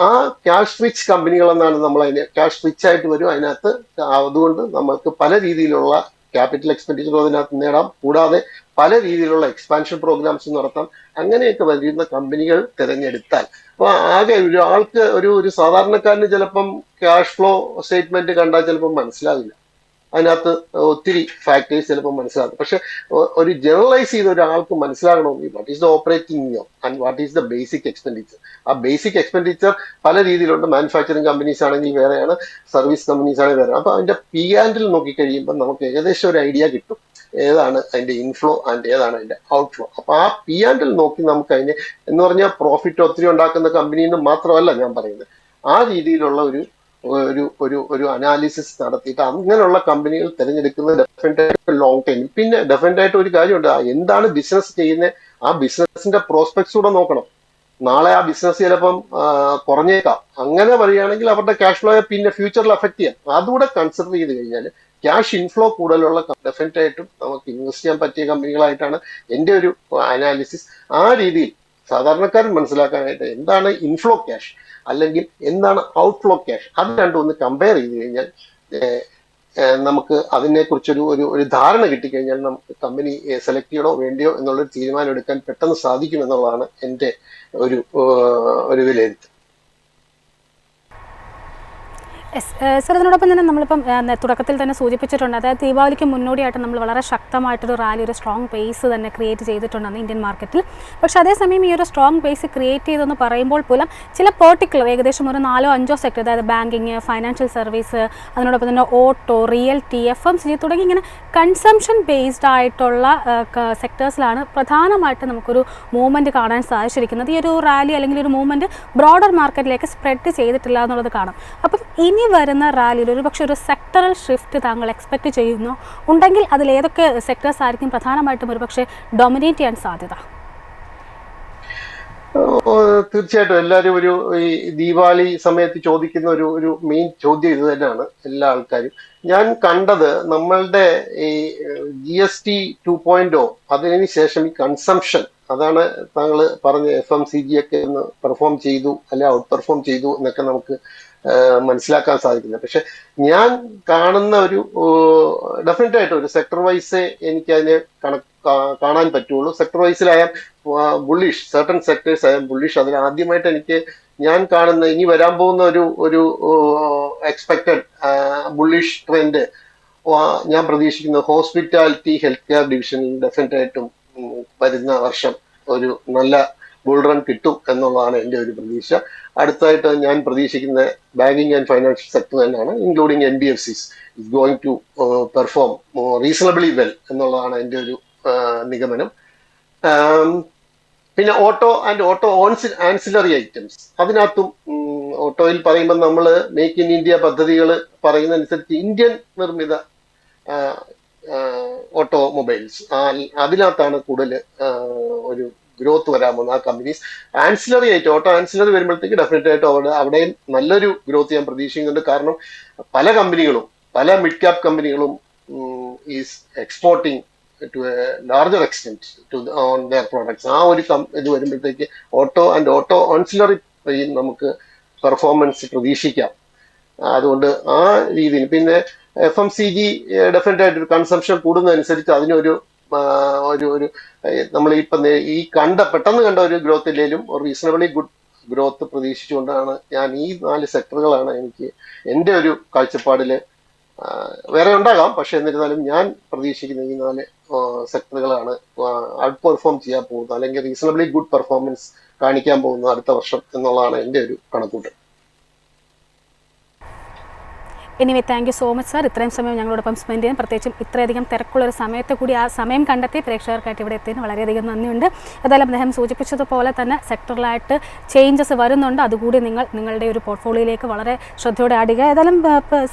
ആ ക്യാഷ് റിച്ച് കമ്പനികൾ എന്നാണ് നമ്മൾ അതിനെ ക്യാഷ് റിച്ച് ആയിട്ട് വരും അതിനകത്ത്. അതുകൊണ്ട് നമ്മൾക്ക് പല രീതിയിലുള്ള ക്യാപിറ്റൽ എക്സ്പെൻഡിച്ചർ അതിനകത്ത് നേടാം. കൂടാതെ പല രീതിയിലുള്ള എക്സ്പാൻഷൻ പ്രോഗ്രാംസ് നടത്താം. അങ്ങനെയൊക്കെ വരുന്ന കമ്പനികൾ തിരഞ്ഞെടുത്താൽ അപ്പൊ ആകെ ഒരാൾക്ക് ഒരു സാധാരണക്കാരന് ചിലപ്പം ക്യാഷ് ഫ്ലോ സ്റ്റേറ്റ്മെന്റ് കണ്ടാൽ ചിലപ്പം മനസ്സിലാവില്ല. അതിനകത്ത് ഒത്തിരി ഫാക്ടേഴ്സ് ചിലപ്പോൾ മനസ്സിലാകും. പക്ഷെ ഒരു ജനറലൈസ് ചെയ്ത ഒരാൾക്ക് മനസ്സിലാകണമെങ്കിൽ what is the operating income and what is the basic expenditure. ആ ബേസിക് എക്സ്പെൻഡിച്ചർ പല രീതിയിലുണ്ട്. മാനുഫാക്ചറിങ് കമ്പനീസ് ആണെങ്കിൽ വേറെയാണ്, സർവീസ് കമ്പനീസ് ആണെങ്കിൽ വേറെയാണ്. അപ്പൊ അതിന്റെ P&L നോക്കിക്കഴിയുമ്പോൾ നമുക്ക് ഏകദേശം ഒരു ഐഡിയ കിട്ടും ഏതാണ് അതിന്റെ ഇൻഫ്ലോ ആൻഡ് ഏതാണ് അതിന്റെ ഔട്ട്ഫ്ലോ. അപ്പൊ ആ P&L നോക്കി നമുക്ക് അതിനെ എന്ന് പറഞ്ഞാൽ പ്രോഫിറ്റ് ഒത്തിരി ഉണ്ടാക്കുന്ന കമ്പനിയിൽ നിന്ന് മാത്രമല്ല ഞാൻ പറയുന്നത്, ആ രീതിയിലുള്ള ഒരു അനാലിസിസ് നടത്തിയിട്ട് അങ്ങനെയുള്ള കമ്പനികൾ തിരഞ്ഞെടുക്കുന്നത് ഡെഫിനറ്റ് ആയിട്ട് ലോങ് ടൈമിൽ. പിന്നെ ഡെഫിനറ്റ് ആയിട്ട് ഒരു കാര്യമുണ്ട്, എന്താണ് ബിസിനസ് ചെയ്യുന്നത്, ആ ബിസിനസിന്റെ പ്രോസ്പെക്ട്സ് കൂടെ നോക്കണം. നാളെ ആ ബിസിനസ് ചിലപ്പം കുറഞ്ഞേക്കാം. അങ്ങനെ പറയുകയാണെങ്കിൽ അവരുടെ ക്യാഷ് ഫ്ലോയെ പിന്നെ ഫ്യൂച്ചറിൽ അഫക്ട് ചെയ്യാം. അതുകൂടെ കൺസിഡർ ചെയ്ത് കഴിഞ്ഞാൽ ക്യാഷ് ഇൻഫ്ലോ കൂടുതലുള്ള ഡെഫിനറ്റ് ആയിട്ടും നമുക്ക് ഇൻവെസ്റ്റ് ചെയ്യാൻ പറ്റിയ കമ്പനികളായിട്ടാണ് എൻ്റെ ഒരു അനാലിസിസ്. ആ രീതിയിൽ സാധാരണക്കാരൻ മനസ്സിലാക്കാനായിട്ട് എന്താണ് ഇൻഫ്ലോ ക്യാഷ് അല്ലെങ്കിൽ എന്താണ് ഔട്ട്ഫ്ലോ ക്യാഷ്, അത് രണ്ടും ഒന്ന് കമ്പയർ ചെയ്ത് കഴിഞ്ഞാൽ നമുക്ക് അതിനെക്കുറിച്ചൊരു ധാരണ കിട്ടിക്കഴിഞ്ഞാൽ നമുക്ക് കമ്പനി സെലക്ട് ചെയ്യണോ വേണ്ടിയോ എന്നുള്ളൊരു തീരുമാനം എടുക്കാൻ പെട്ടെന്ന് സാധിക്കും എന്നുള്ളതാണ് എൻ്റെ ഒരു വിലയിരുത്തൽ. സർ, അതിനോടൊപ്പം തന്നെ നമ്മളിപ്പം തുടക്കത്തിൽ തന്നെ സൂചിപ്പിച്ചിട്ടുണ്ട്, അതായത് ദീപാവലിക്ക് മുന്നോടിയായിട്ട് നമ്മൾ വളരെ ശക്തമായിട്ടൊരു റാലി, ഒരു സ്ട്രോങ് ബേസ് തന്നെ ക്രിയേറ്റ് ചെയ്തിട്ടുണ്ടെന്ന് ഇന്ത്യൻ മാർക്കറ്റിൽ. പക്ഷേ അതേസമയം ഈ ഒരു സ്ട്രോങ് ബേസ് ക്രിയേറ്റ് ചെയ്തെന്ന് പറയുമ്പോൾ പോലും ചില പെർട്ടിക്കുലർ ഏകദേശം ഒരു 4-5 സെക്ടർ, അതായത് ബാങ്കിങ്, ഫൈനാൻഷ്യൽ സർവീസ്, അതിനോടൊപ്പം തന്നെ ഓട്ടോ, റിയൽറ്റി, FMCG തുടങ്ങി ഇങ്ങനെ കൺസംഷൻ ബേസ്ഡ് ആയിട്ടുള്ള സെക്ടേഴ്സിലാണ് പ്രധാനമായിട്ട് നമുക്കൊരു മൂവ്മെൻറ്റ് കാണാൻ സാധിച്ചിരിക്കുന്നത്. ഈ ഒരു റാലി അല്ലെങ്കിൽ ഒരു മൂവ്മെൻറ്റ് ബ്രോഡർ മാർക്കറ്റിലേക്ക് സ്പ്രെഡ് ചെയ്തിട്ടില്ല എന്നുള്ളത് കാണാം. അപ്പം ഇനി വരുന്ന റാലിയിൽ ഒരുപക്ഷെ ഒരു സെക്ടറൽ ഷിഫ്റ്റ് താങ്കൾ എക്സ്പെക്ട് ചെയ്യുന്നു ഉണ്ടെങ്കിൽ അതിൽ ഏതൊക്കെ സെക്ടേഴ്സ് ആയിരിക്കും പ്രധാനമായിട്ടും ഒരുപക്ഷെ ഡൊമിനേറ്റ് ചെയ്യാൻ സാധ്യത? തീർച്ചയായിട്ടും എല്ലാവരും ഈ ദീപാവലി സമയത്ത് ചോദിക്കുന്ന ഒരു മെയിൻ ചോദ്യം ഇത് തന്നെയാണ് എല്ലാ ആൾക്കാരും. ഞാൻ കണ്ടത് നമ്മളുടെ ഈ GST 2.0 അതിന് ശേഷം ഈ കൺസംഷൻ, അതാണ് താങ്കൾ പറഞ്ഞ FMCG ഒക്കെ ഒന്ന് പെർഫോം ചെയ്തു അല്ലെ ഔട്ട് പെർഫോം ചെയ്തു എന്നൊക്കെ നമുക്ക് മനസ്സിലാക്കാൻ സാധിക്കുന്നത്. പക്ഷെ ഞാൻ കാണുന്ന ഡെഫിനറ്റ് ആയിട്ട് ഒരു സെക്ടർ വൈസ് എനിക്ക് അതിനെ കാണാൻ പറ്റുള്ളൂ. സെക്ടർ വൈസിലായ ബുള്ളിഷ്, സർട്ടൺ സെക്ടേഴ്സ് ആയ ബുള്ളിഷ്. അതിൽ ആദ്യമായിട്ട് ഞാൻ കാണുന്ന ഇനി വരാൻ പോകുന്ന ഒരു എക്സ്പെക്റ്റഡ് ബുള്ളിഷ് ട്രെൻഡ് ഞാൻ പ്രതീക്ഷിക്കുന്നത് ഹോസ്പിറ്റാലിറ്റി ഹെൽത്ത് കെയർ ഡിവിഷനിൽ ഡെഫിനറ്റ് ആയിട്ടും വരുന്ന വർഷം ഒരു നല്ല ബുൾ റൺ കിട്ടും എന്നുള്ളതാണ് എൻ്റെ ഒരു പ്രതീക്ഷ. അടുത്തായിട്ട് ഞാൻ പ്രതീക്ഷിക്കുന്ന ബാങ്കിങ് ആൻഡ് ഫൈനാൻഷ്യൽ സെക്ടർ തന്നെയാണ്, including NBFCs is going to perform reasonably well എന്നുള്ളതാണ് എൻ്റെ ഒരു നിഗമനം. പിന്നെ ഓട്ടോ ആൻസിലറി ഐറ്റംസ്, അതിനകത്തും ഓട്ടോയിൽ പറയുമ്പോൾ നമ്മൾ മേക്ക് ഇൻ ഇന്ത്യ പദ്ധതികൾ പറയുന്നതനുസരിച്ച് ഇന്ത്യൻ നിർമ്മിത ഓട്ടോമൊബൈൽസ് അതിനകത്താണ് കൂടുതൽ ഒരു ഗ്രോത്ത് വരാൻ പോകുന്നത്. ആ കമ്പനീസ് ഓട്ടോ ആൻസിലറി വരുമ്പോഴത്തേക്ക് ഡെഫിനറ്റ് ആയിട്ട് അവിടെയും നല്ലൊരു ഗ്രോത്ത് ഞാൻ പ്രതീക്ഷിക്കുന്നുണ്ട്. കാരണം പല മിഡ് ക്യാപ് കമ്പനികളും is exporting to a larger extent on their products. ആ ഒരു ഇത് വരുമ്പോഴത്തേക്ക് ഓട്ടോ ആൻസിലറി നമുക്ക് പെർഫോമൻസ് പ്രതീക്ഷിക്കാം. അതുകൊണ്ട് ആ രീതിയിൽ പിന്നെ FMCG ഡെഫിനറ്റ് ആയിട്ട് കൺസംഷൻ കൂടുന്നതനുസരിച്ച് അതിനൊരു ഒരു നമ്മൾ ഈ പെട്ടെന്ന് കണ്ട ഒരു ഗ്രോത്ത് ഇല്ലെങ്കിലും ഒരു റീസണബിളി ഗുഡ് ഗ്രോത്ത് പ്രതീക്ഷിച്ചുകൊണ്ടാണ് ഞാൻ ഈ 4 സെക്ടറുകളാണ് എനിക്ക് എൻ്റെ ഒരു കാഴ്ചപ്പാടില്, വേറെ ഉണ്ടാകാം, പക്ഷെ എന്നിരുന്നാലും ഞാൻ പ്രതീക്ഷിക്കുന്ന ഈ 4 സെക്ടറുകളാണ് ഔട്ട് പെർഫോം ചെയ്യാൻ പോകുന്നത്, അല്ലെങ്കിൽ റീസണബിളി ഗുഡ് പെർഫോമൻസ് കാണിക്കാൻ പോകുന്നത് അടുത്ത വർഷം എന്നുള്ളതാണ് എൻ്റെ ഒരു കണക്കൂട്ട്. Anyway thank you so much sir, ഇത്രയും സമയം ഞങ്ങളോടൊപ്പം സ്പെൻഡ് ചെയ്യാൻ, പ്രത്യേകിച്ചും ഇത്രയധികം തിരക്കുള്ളൊരു സമയത്ത് കൂടി ആ സമയം കണ്ടെത്തി പ്രേക്ഷകർക്കായിട്ട് ഇവിടെ എത്തിയതിന് വളരെയധികം നന്ദിയുണ്ട്. ഏതായാലും അദ്ദേഹം സൂചിപ്പിച്ചതുപോലെ തന്നെ സെക്ടറിലായിട്ട് ചേഞ്ചസ് വരുന്നുണ്ട്, അതുകൂടി നിങ്ങളുടെ ഒരു പോർട്ട്ഫോളിയോയിലേക്ക് വളരെ ശ്രദ്ധയോടെ ആടുക. ഏതായാലും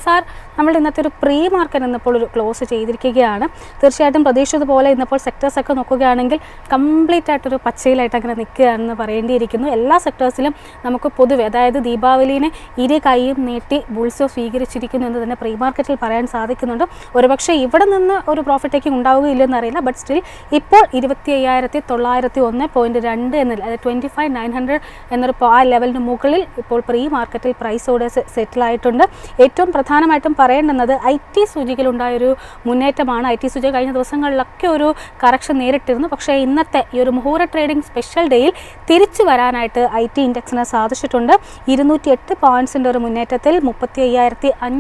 സാർ, നമ്മുടെ ഇന്നത്തെ ഒരു പ്രീ മാർക്കറ്റ് ഇന്നിപ്പോൾ ഒരു ക്ലോസ് ചെയ്തിരിക്കുകയാണ്. തീർച്ചയായിട്ടും പ്രതീക്ഷിച്ചതുപോലെ ഇന്നിപ്പോൾ സെക്ടേഴ്സൊക്കെ നോക്കുകയാണെങ്കിൽ കംപ്ലീറ്റ് ആയിട്ടൊരു പച്ചയിലായിട്ട് അങ്ങനെ നിൽക്കുകയാണെന്ന് പറയേണ്ടിയിരിക്കുന്നു. എല്ലാ സെക്ടേഴ്സിലും നമുക്ക് പൊതുവെ, അതായത് ദീപാവലിനെ ഇരു കൈയും നീട്ടി ബുൾസ് സ്വീകരിച്ചിരിക്കുന്നു എന്ന് തന്നെ പ്രീ മാർക്കറ്റിൽ പറയാൻ സാധിക്കുന്നുണ്ട്. ഒരുപക്ഷെ ഇവിടെ നിന്ന് ഒരു പ്രോഫിറ്റ് ടേക്കിംഗ് ഉണ്ടാവുകയില്ലെന്ന് അറിയില്ല, ബട്ട് സ്റ്റിൽ ഇപ്പോൾ 25,901.2 എന്നതിൽ, അതായത് 25,900 എന്നൊരു ആ ലെവലിന് മുകളിൽ ഇപ്പോൾ പ്രീ മാർക്കറ്റിൽ പ്രൈസോടെ സെറ്റിലായിട്ടുണ്ട്. ഏറ്റവും പ്രധാനമായിട്ടും പറയേണ്ടുന്നത് IT സൂചികയിലുണ്ടായൊരു മുന്നേറ്റമാണ്. IT സൂചിക കഴിഞ്ഞ ദിവസങ്ങളിലൊക്കെ ഒരു കറക്ഷൻ നേരിട്ടിരുന്നു, പക്ഷേ ഇന്നത്തെ ഈ ഒരു മുഹൂർത്ത ട്രേഡിംഗ് സ്പെഷ്യൽ ഡേയിൽ തിരിച്ചു വരാനായിട്ട് IT ഇൻഡെക്സിന് സാധിച്ചിട്ടുണ്ട്. 208 പോയിന്റ്സിൻ്റെ ഒരു മുന്നേറ്റത്തിൽ 35,500.9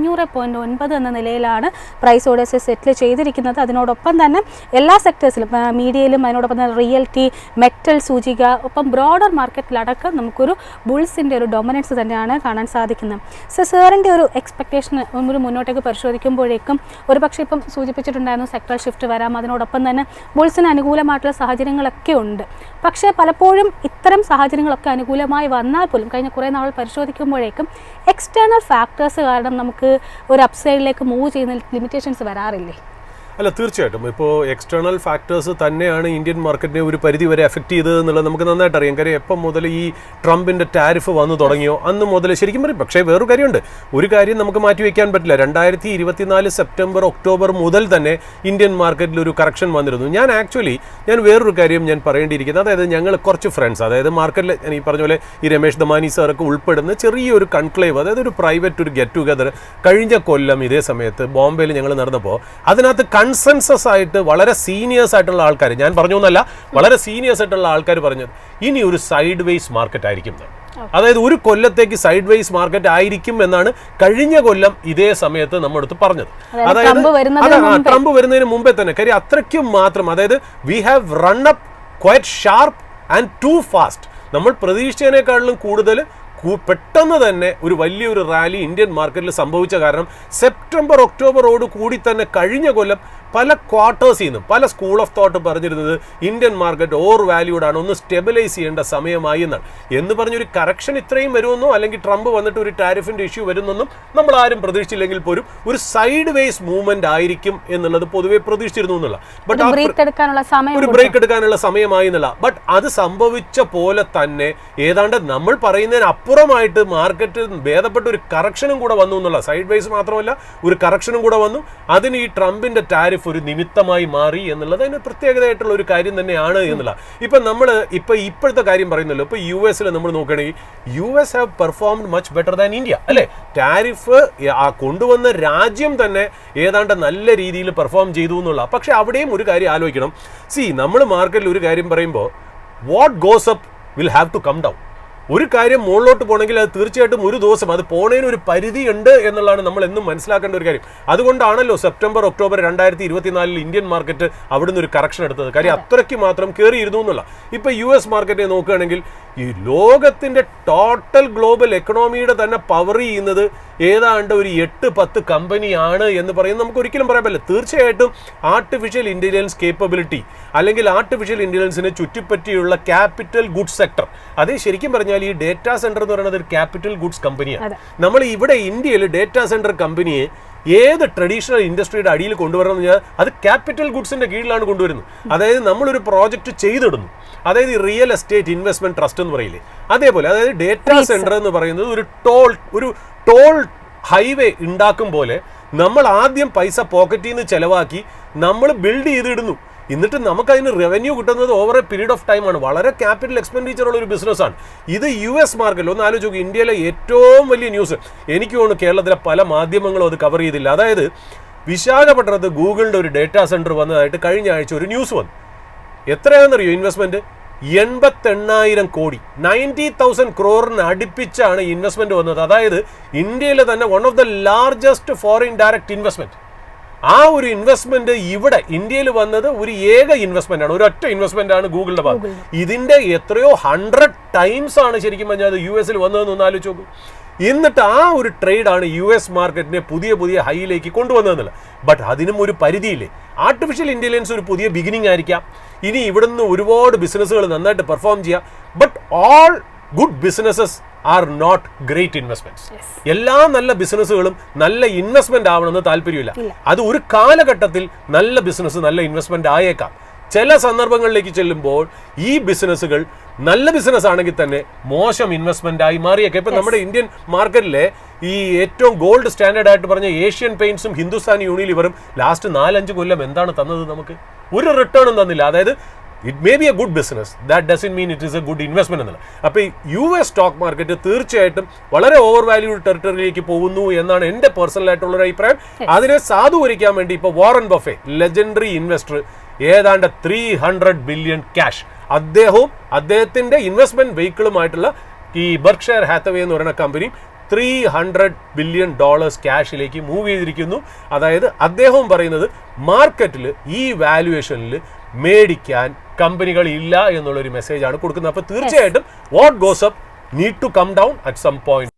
എന്ന നിലയിലാണ് പ്രൈസ് ഓർഡേഴ്സ് സെറ്റിൽ ചെയ്തിരിക്കുന്നത്. അതിനോടൊപ്പം തന്നെ എല്ലാ സെക്ടേഴ്സിലും, മീഡിയയിലും, അതിനോടൊപ്പം തന്നെ റിയൽറ്റി, മെറ്റൽ സൂചിക, ഒപ്പം ബ്രോഡർ മാർക്കറ്റിലടക്കം നമുക്കൊരു ബുൾസിൻ്റെ ഒരു ഡൊമിനൻസ് തന്നെയാണ് കാണാൻ സാധിക്കുന്നത്. സാറിൻ്റെ ഒരു എക്സ്പെക്റ്റേഷൻ ഒരു മുന്നോട്ടേക്ക് പരിശോധിക്കുമ്പോഴേക്കും ഒരുപക്ഷെ ഇപ്പം സൂചിപ്പിച്ചിട്ടുണ്ടായിരുന്നു സെക്ടർ ഷിഫ്റ്റ് വരാം, അതിനോടൊപ്പം തന്നെ ബുൾസിന് അനുകൂലമായിട്ടുള്ള സാഹചര്യങ്ങളൊക്കെ ഉണ്ട്. പക്ഷേ പലപ്പോഴും ഇത്തരം സാഹചര്യങ്ങളൊക്കെ അനുകൂലമായി വന്നാൽ പോലും കഴിഞ്ഞ കുറേ നാൾ പരിശോധിക്കുമ്പോഴേക്കും എക്സ്റ്റേണൽ ഫാക്ടേഴ്സ് കാരണം നമുക്ക് ഒരു അപ്സൈഡിലേക്ക് മൂവ് ചെയ്യുന്ന ലിമിറ്റേഷൻസ് വരാറില്ലേ? അല്ല, തീർച്ചയായിട്ടും ഇപ്പോൾ എക്സ്റ്റേണൽ ഫാക്ടേഴ്സ് തന്നെയാണ് ഇന്ത്യൻ മാർക്കറ്റിനെ ഒരു പരിധി വരെ എഫക്റ്റ് ചെയ്തത് എന്നുള്ളത് നമുക്ക് നന്നായിട്ട് അറിയാം. കാര്യം എപ്പം മുതൽ ഈ ട്രംപിൻ്റെ ടാരിഫ് വന്നു തുടങ്ങിയോ അന്ന് മുതൽ ശരിക്കും പറയും. പക്ഷേ വേറൊരു കാര്യമുണ്ട്, ഒരു കാര്യം നമുക്ക് മാറ്റി വയ്ക്കാൻ പറ്റില്ല. 2024 സെപ്റ്റംബർ ഒക്ടോബർ മുതൽ തന്നെ ഇന്ത്യൻ മാർക്കറ്റിൽ ഒരു കറക്ഷൻ വന്നിരുന്നു. ഞാൻ വേറൊരു കാര്യം ഞാൻ പറയേണ്ടിയിരിക്കുന്നത്, അതായത് ഞങ്ങൾ കുറച്ച് ഫ്രണ്ട്സ്, അതായത് മാർക്കറ്റിൽ ഈ പറഞ്ഞ പോലെ ഈ രമേഷ് ദമാനി സാറൊക്കെ ഉൾപ്പെടുന്ന ചെറിയൊരു കൺക്ലേവ്, അതായത് ഒരു പ്രൈവറ്റ് ഒരു ഗെറ്റ് ടുഗദർ കഴിഞ്ഞ കൊല്ലം ഇതേ സമയത്ത് ബോംബെയിൽ ഞങ്ങൾ നടന്നപ്പോൾ അതിനകത്ത് കൺസെൻസസ് ആയിട്ട് വളരെ സീനിയേഴ്സ് ആയിട്ടുള്ള ആൾക്കാർ, ഞാൻ പറഞ്ഞു എന്നല്ല, വളരെ സീനിയേഴ്സ് ആയിട്ടുള്ള ആൾക്കാർ പറഞ്ഞത് ഇനി ഒരു സൈഡ് വേസ് മാർക്കറ്റ് ആയിരിക്കും. അതായത് ഒരു കൊല്ലത്തേക്ക് സൈഡ് വേസ് മാർക്കറ്റ് ആയിരിക്കും എന്നാണ് കഴിഞ്ഞ കൊല്ലം ഇതേ സമയത്ത് നമ്മുടെ അടുത്ത് പറഞ്ഞത്. അതായത് ട്രംപ് വരുന്നതിന് മുമ്പേ തന്നെ. കാര്യം അത്രയ്ക്കും മാത്രം, അതായത് we have run up quite sharp and too fast. നമ്മൾ പ്രതീക്ഷിച്ചതിനേക്കാളിലും കൂടുതൽ പെട്ടെന്ന് തന്നെ ഒരു വലിയൊരു റാലി ഇന്ത്യൻ മാർക്കറ്റിൽ സംഭവിച്ച കാരണം സെപ്റ്റംബർ ഒക്ടോബറോട് കൂടി തന്നെ കഴിഞ്ഞ കൊല്ലം പല ക്വാർട്ടേഴ്സിൽ നിന്നും പല സ്കൂൾ ഓഫ് തോട്ട് പറഞ്ഞിരുന്നത് ഇന്ത്യൻ മാർക്കറ്റ് ഓവർ വാല്യൂഡാണ്, ഒന്ന് സ്റ്റെബിലൈസ് ചെയ്യേണ്ട സമയമായി എന്നാണ്. എന്ന് പറഞ്ഞൊരു കറക്ഷൻ ഇത്രയും വരുമെന്നോ അല്ലെങ്കിൽ ട്രംപ് വന്നിട്ട് ഒരു ടാരിഫിൻ്റെ ഇഷ്യൂ വരുന്നെന്നും നമ്മൾ ആരും പ്രതീക്ഷിച്ചില്ലെങ്കിൽ പോലും ഒരു സൈഡ് വേസ് മൂവ്മെന്റ് ആയിരിക്കും എന്നുള്ളത് പൊതുവെ പ്രതീക്ഷിച്ചിരുന്നു എന്നുള്ള. ബട്ട് ഒരു ബ്രേക്ക് എടുക്കാനുള്ള സമയമായി എന്നുള്ള. ബട്ട് അത് സംഭവിച്ച പോലെ തന്നെ ഏതാണ്ട് നമ്മൾ പറയുന്നതിന് അപ്പുറമായിട്ട് മാർക്കറ്റ് ഭേദപ്പെട്ട ഒരു കറക്ഷനും കൂടെ വന്നു എന്നുള്ള. സൈഡ് വേസ് മാത്രമല്ല, ഒരു കറക്ഷനും കൂടെ വന്നു. അതിന് ഈ ട്രംപിന്റെ ടാരിഫ് ഒരു നിമിത്തമായി മാറി എന്നുള്ളത് അതിന് പ്രത്യേകതയായിട്ടുള്ള ഒരു കാര്യം തന്നെയാണ് എന്നുള്ള. ഇപ്പോഴത്തെ കാര്യം പറയുന്നല്ലോ, ഇപ്പോൾ US നമ്മൾ നോക്കുകയാണെങ്കിൽ US have performed much better than India, അല്ലേ? ടാരിഫ് കൊണ്ടുവന്ന രാജ്യം തന്നെ ഏതാണ്ട് നല്ല രീതിയിൽ പെർഫോം ചെയ്തു എന്നുള്ള. പക്ഷെ അവിടെയും ഒരു കാര്യം ആലോചിക്കണം. നമ്മൾ മാർക്കറ്റിൽ ഒരു കാര്യം പറയുമ്പോൾ what goes up will have to come down. ഒരു കാര്യം മുകളിലോട്ട് പോകണമെങ്കിൽ അത് തീർച്ചയായിട്ടും ഒരു ദിവസം അത് പോണതിന് ഒരു പരിധി ഉണ്ട് എന്നുള്ളതാണ് നമ്മൾ എന്നും മനസ്സിലാക്കേണ്ട ഒരു കാര്യം. അതുകൊണ്ടാണല്ലോ സെപ്റ്റംബർ ഒക്ടോബർ 2024 ഇന്ത്യൻ മാർക്കറ്റ് അവിടുന്ന് ഒരു കറക്ഷൻ എടുത്തത്. കാര്യം അത്രയ്ക്ക് മാത്രം കയറിയിരുന്നു എന്നുള്ള. ഇപ്പൊ US മാർക്കറ്റിനെ നോക്കുകയാണെങ്കിൽ ഈ ലോകത്തിന്റെ ടോട്ടൽ ഗ്ലോബൽ എക്കണോമിയുടെ തന്നെ പവർ ചെയ്യുന്നത് ഏതാണ്ട് ഒരു 8-10 കമ്പനിയാണ് എന്ന് പറയുന്നത് നമുക്ക് ഒരിക്കലും പറയാൻ പറ്റില്ല. തീർച്ചയായിട്ടും ആർട്ടിഫിഷ്യൽ ഇന്റലിജൻസ് കേപ്പബിലിറ്റി അല്ലെങ്കിൽ ആർട്ടിഫിഷ്യൽ ഇന്റലിജൻസിനെ ചുറ്റിപ്പറ്റിയുള്ള ക്യാപിറ്റൽ ഗുഡ്സ് സെക്ടർ, അത് ശരിക്കും പറഞ്ഞാൽ ഈ ഡേറ്റാ സെന്റർ എന്ന് പറയുന്നത് ഒരു ക്യാപിറ്റൽ ഗുഡ്സ് കമ്പനിയാണ്. നമ്മൾ ഇവിടെ ഇന്ത്യയിൽ ഡേറ്റാ സെന്റർ കമ്പനിയെ ഏത് ട്രഡീഷണൽ ഇൻഡസ്ട്രിയുടെ അടിയിൽ കൊണ്ടുവരണം എന്ന് പറഞ്ഞാൽ അത് ക്യാപിറ്റൽ ഗുഡ്സിന്റെ കീഴിലാണ് കൊണ്ടുവരുന്നത്. അതായത് നമ്മളൊരു പ്രോജക്റ്റ് ചെയ്തിടുന്നു, അതായത് റിയൽ എസ്റ്റേറ്റ് ഇൻവെസ്റ്റ്മെന്റ് ട്രസ്റ്റ് എന്ന് പറയില്ലേ, അതേപോലെ അതായത് ഡേറ്റാ സെന്റർ എന്ന് പറയുന്നത് ഒരു ടോൾ ഹൈവേ ഉണ്ടാക്കും പോലെ നമ്മൾ ആദ്യം പൈസ പോക്കറ്റിൽ നിന്ന് ചെലവാക്കി നമ്മൾ ബിൽഡ് ചെയ്തിടുന്നു. എന്നിട്ട് നമുക്കതിന് റവന്യൂ കിട്ടുന്നത് ഓവർ എ പീരീഡ് ഓഫ് ടൈമാണ്. വളരെ ക്യാപിറ്റൽ എക്സ്പെൻഡിച്ചർ ഉള്ള ഒരു ബിസിനസ്സാണ് ഇത്. US മാർക്കറ്റിൽ ഒന്ന് ആലോചിച്ച് നോക്കുക, ഇന്ത്യയിലെ ഏറ്റവും വലിയ ന്യൂസ് എനിക്ക് തോന്നുന്നു കേരളത്തിലെ പല മാധ്യമങ്ങളും അത് കവർ ചെയ്തില്ല. അതായത് വിശാഖപട്ടണത്ത് ഗൂഗിളിൻ്റെ ഒരു ഡേറ്റാ സെൻറ്റർ വന്നതായിട്ട് കഴിഞ്ഞ ആഴ്ച ഒരു ന്യൂസ് വന്നു. എത്രയാണെന്നറിയോ ഇൻവെസ്റ്റ്മെൻറ്റ്? 88,000 കോടി, 90,000 crore അടുപ്പിച്ചാണ് ഇൻവെസ്റ്റ്മെൻറ്റ് വന്നത്. അതായത് ഇന്ത്യയിലെ തന്നെ one of the largest foreign direct investment. ആ ഒരു ഇൻവെസ്റ്റ്മെന്റ് ഇവിടെ ഇന്ത്യയിൽ വന്നത് ഒരു ഏക ഇൻവെസ്റ്റ്മെന്റ് ആണ്, ഒരൊറ്റ ഇൻവെസ്റ്റ്മെന്റ് ആണ് ഗൂഗിളിന്റെ ഭാഗം. ഇതിന്റെ എത്രയോ 100 ടൈംസ് ആണ് ശരിക്കും പറഞ്ഞാൽ US വന്നതെന്ന് ആലോചിച്ച് നോക്കും. എന്നിട്ട് ആ ഒരു ട്രേഡാണ് US മാർക്കറ്റിനെ പുതിയ ഹൈയിലേക്ക് കൊണ്ടുവന്നതെന്നില്ല. ബട്ട് അതിനും ഒരു പരിധിയില്ലേ. ആർട്ടിഫിഷ്യൽ ഇന്റലിജൻസ് ഒരു പുതിയ ബിഗിനിങ് ആയിരിക്കാം. ഇനി ഇവിടുന്ന് ഒരുപാട് ബിസിനസ്സുകൾ നന്നായിട്ട് പെർഫോം ചെയ്യാം. But all good businesses are not great investments. എല്ലാ നല്ല ബിസിനസ്സുകളും നല്ല ഇൻവെസ്റ്റ്മെന്റ് ആവണമെന്ന് താല്പര്യമില്ല. അത് ഒരു കാലഘട്ടത്തിൽ നല്ല ബിസിനസ് നല്ല ഇൻവെസ്റ്റ്മെന്റ് ആയേക്കാം. ചില സന്ദർഭങ്ങളിലേക്ക് ചെല്ലുമ്പോൾ ഈ ബിസിനസ്സുകൾ നല്ല ബിസിനസ് ആണെങ്കിൽ തന്നെ മോശം ഇൻവെസ്റ്റ്മെന്റ് ആയി മാറിയേക്കാം. ഇപ്പൊ നമ്മുടെ ഇന്ത്യൻ മാർക്കറ്റിലെ ഈ ഏറ്റവും ഗോൾഡ് സ്റ്റാൻഡേർഡ് ആയിട്ട് പറഞ്ഞ ഏഷ്യൻ പെയിന്റ്സും ഹിന്ദുസ്ഥാൻ യൂണിലിവറും ലാസ്റ്റ് 4-5 കൊല്ലം എന്താണ് തന്നത്? നമുക്ക് ഒരു റിട്ടേണും തന്നില്ല. അതായത് it may be A good business, that doesn't mean it is A good investment എന്നുള്ള. അപ്പോൾ ഈ US സ്റ്റോക്ക് മാർക്കറ്റ് തീർച്ചയായിട്ടും വളരെ ഓവർ വാല്യൂഡ് ടെറിട്ടറിയിലേക്ക് പോകുന്നു എന്നാണ് എൻ്റെ പേഴ്സണലായിട്ടുള്ളൊരു അഭിപ്രായം. അതിനെ സാധൂകരിക്കാൻ വേണ്ടി ഇപ്പോൾ വാറൻ ബഫെ, ലെജൻഡറി ഇൻവെസ്റ്റർ, ഏതാണ്ട് 300 ബില്യൺ ക്യാഷ് അദ്ദേഹത്തിന്റെ ഇൻവെസ്റ്റ്മെന്റ് വെഹിക്കിളുമായിട്ടുള്ള ഈ ബർക്ക്ഷയർ ഹാത്തവേ എന്ന് പറയുന്ന കമ്പനി $300 ബില്യൺ ക്യാഷിലേക്ക് മൂവ് ചെയ്തിരിക്കുന്നു. അതായത് അദ്ദേഹം പറയുന്നത് മാർക്കറ്റിൽ ഈ വാല്യുവേഷനിൽ മേടിക്കാൻ കമ്പനികൾ ഇല്ല എന്നുള്ളൊരു മെസ്സേജ് ആണ് കൊടുക്കുന്നത്. അപ്പോൾ തീർച്ചയായിട്ടും what goes up need to come down at some point.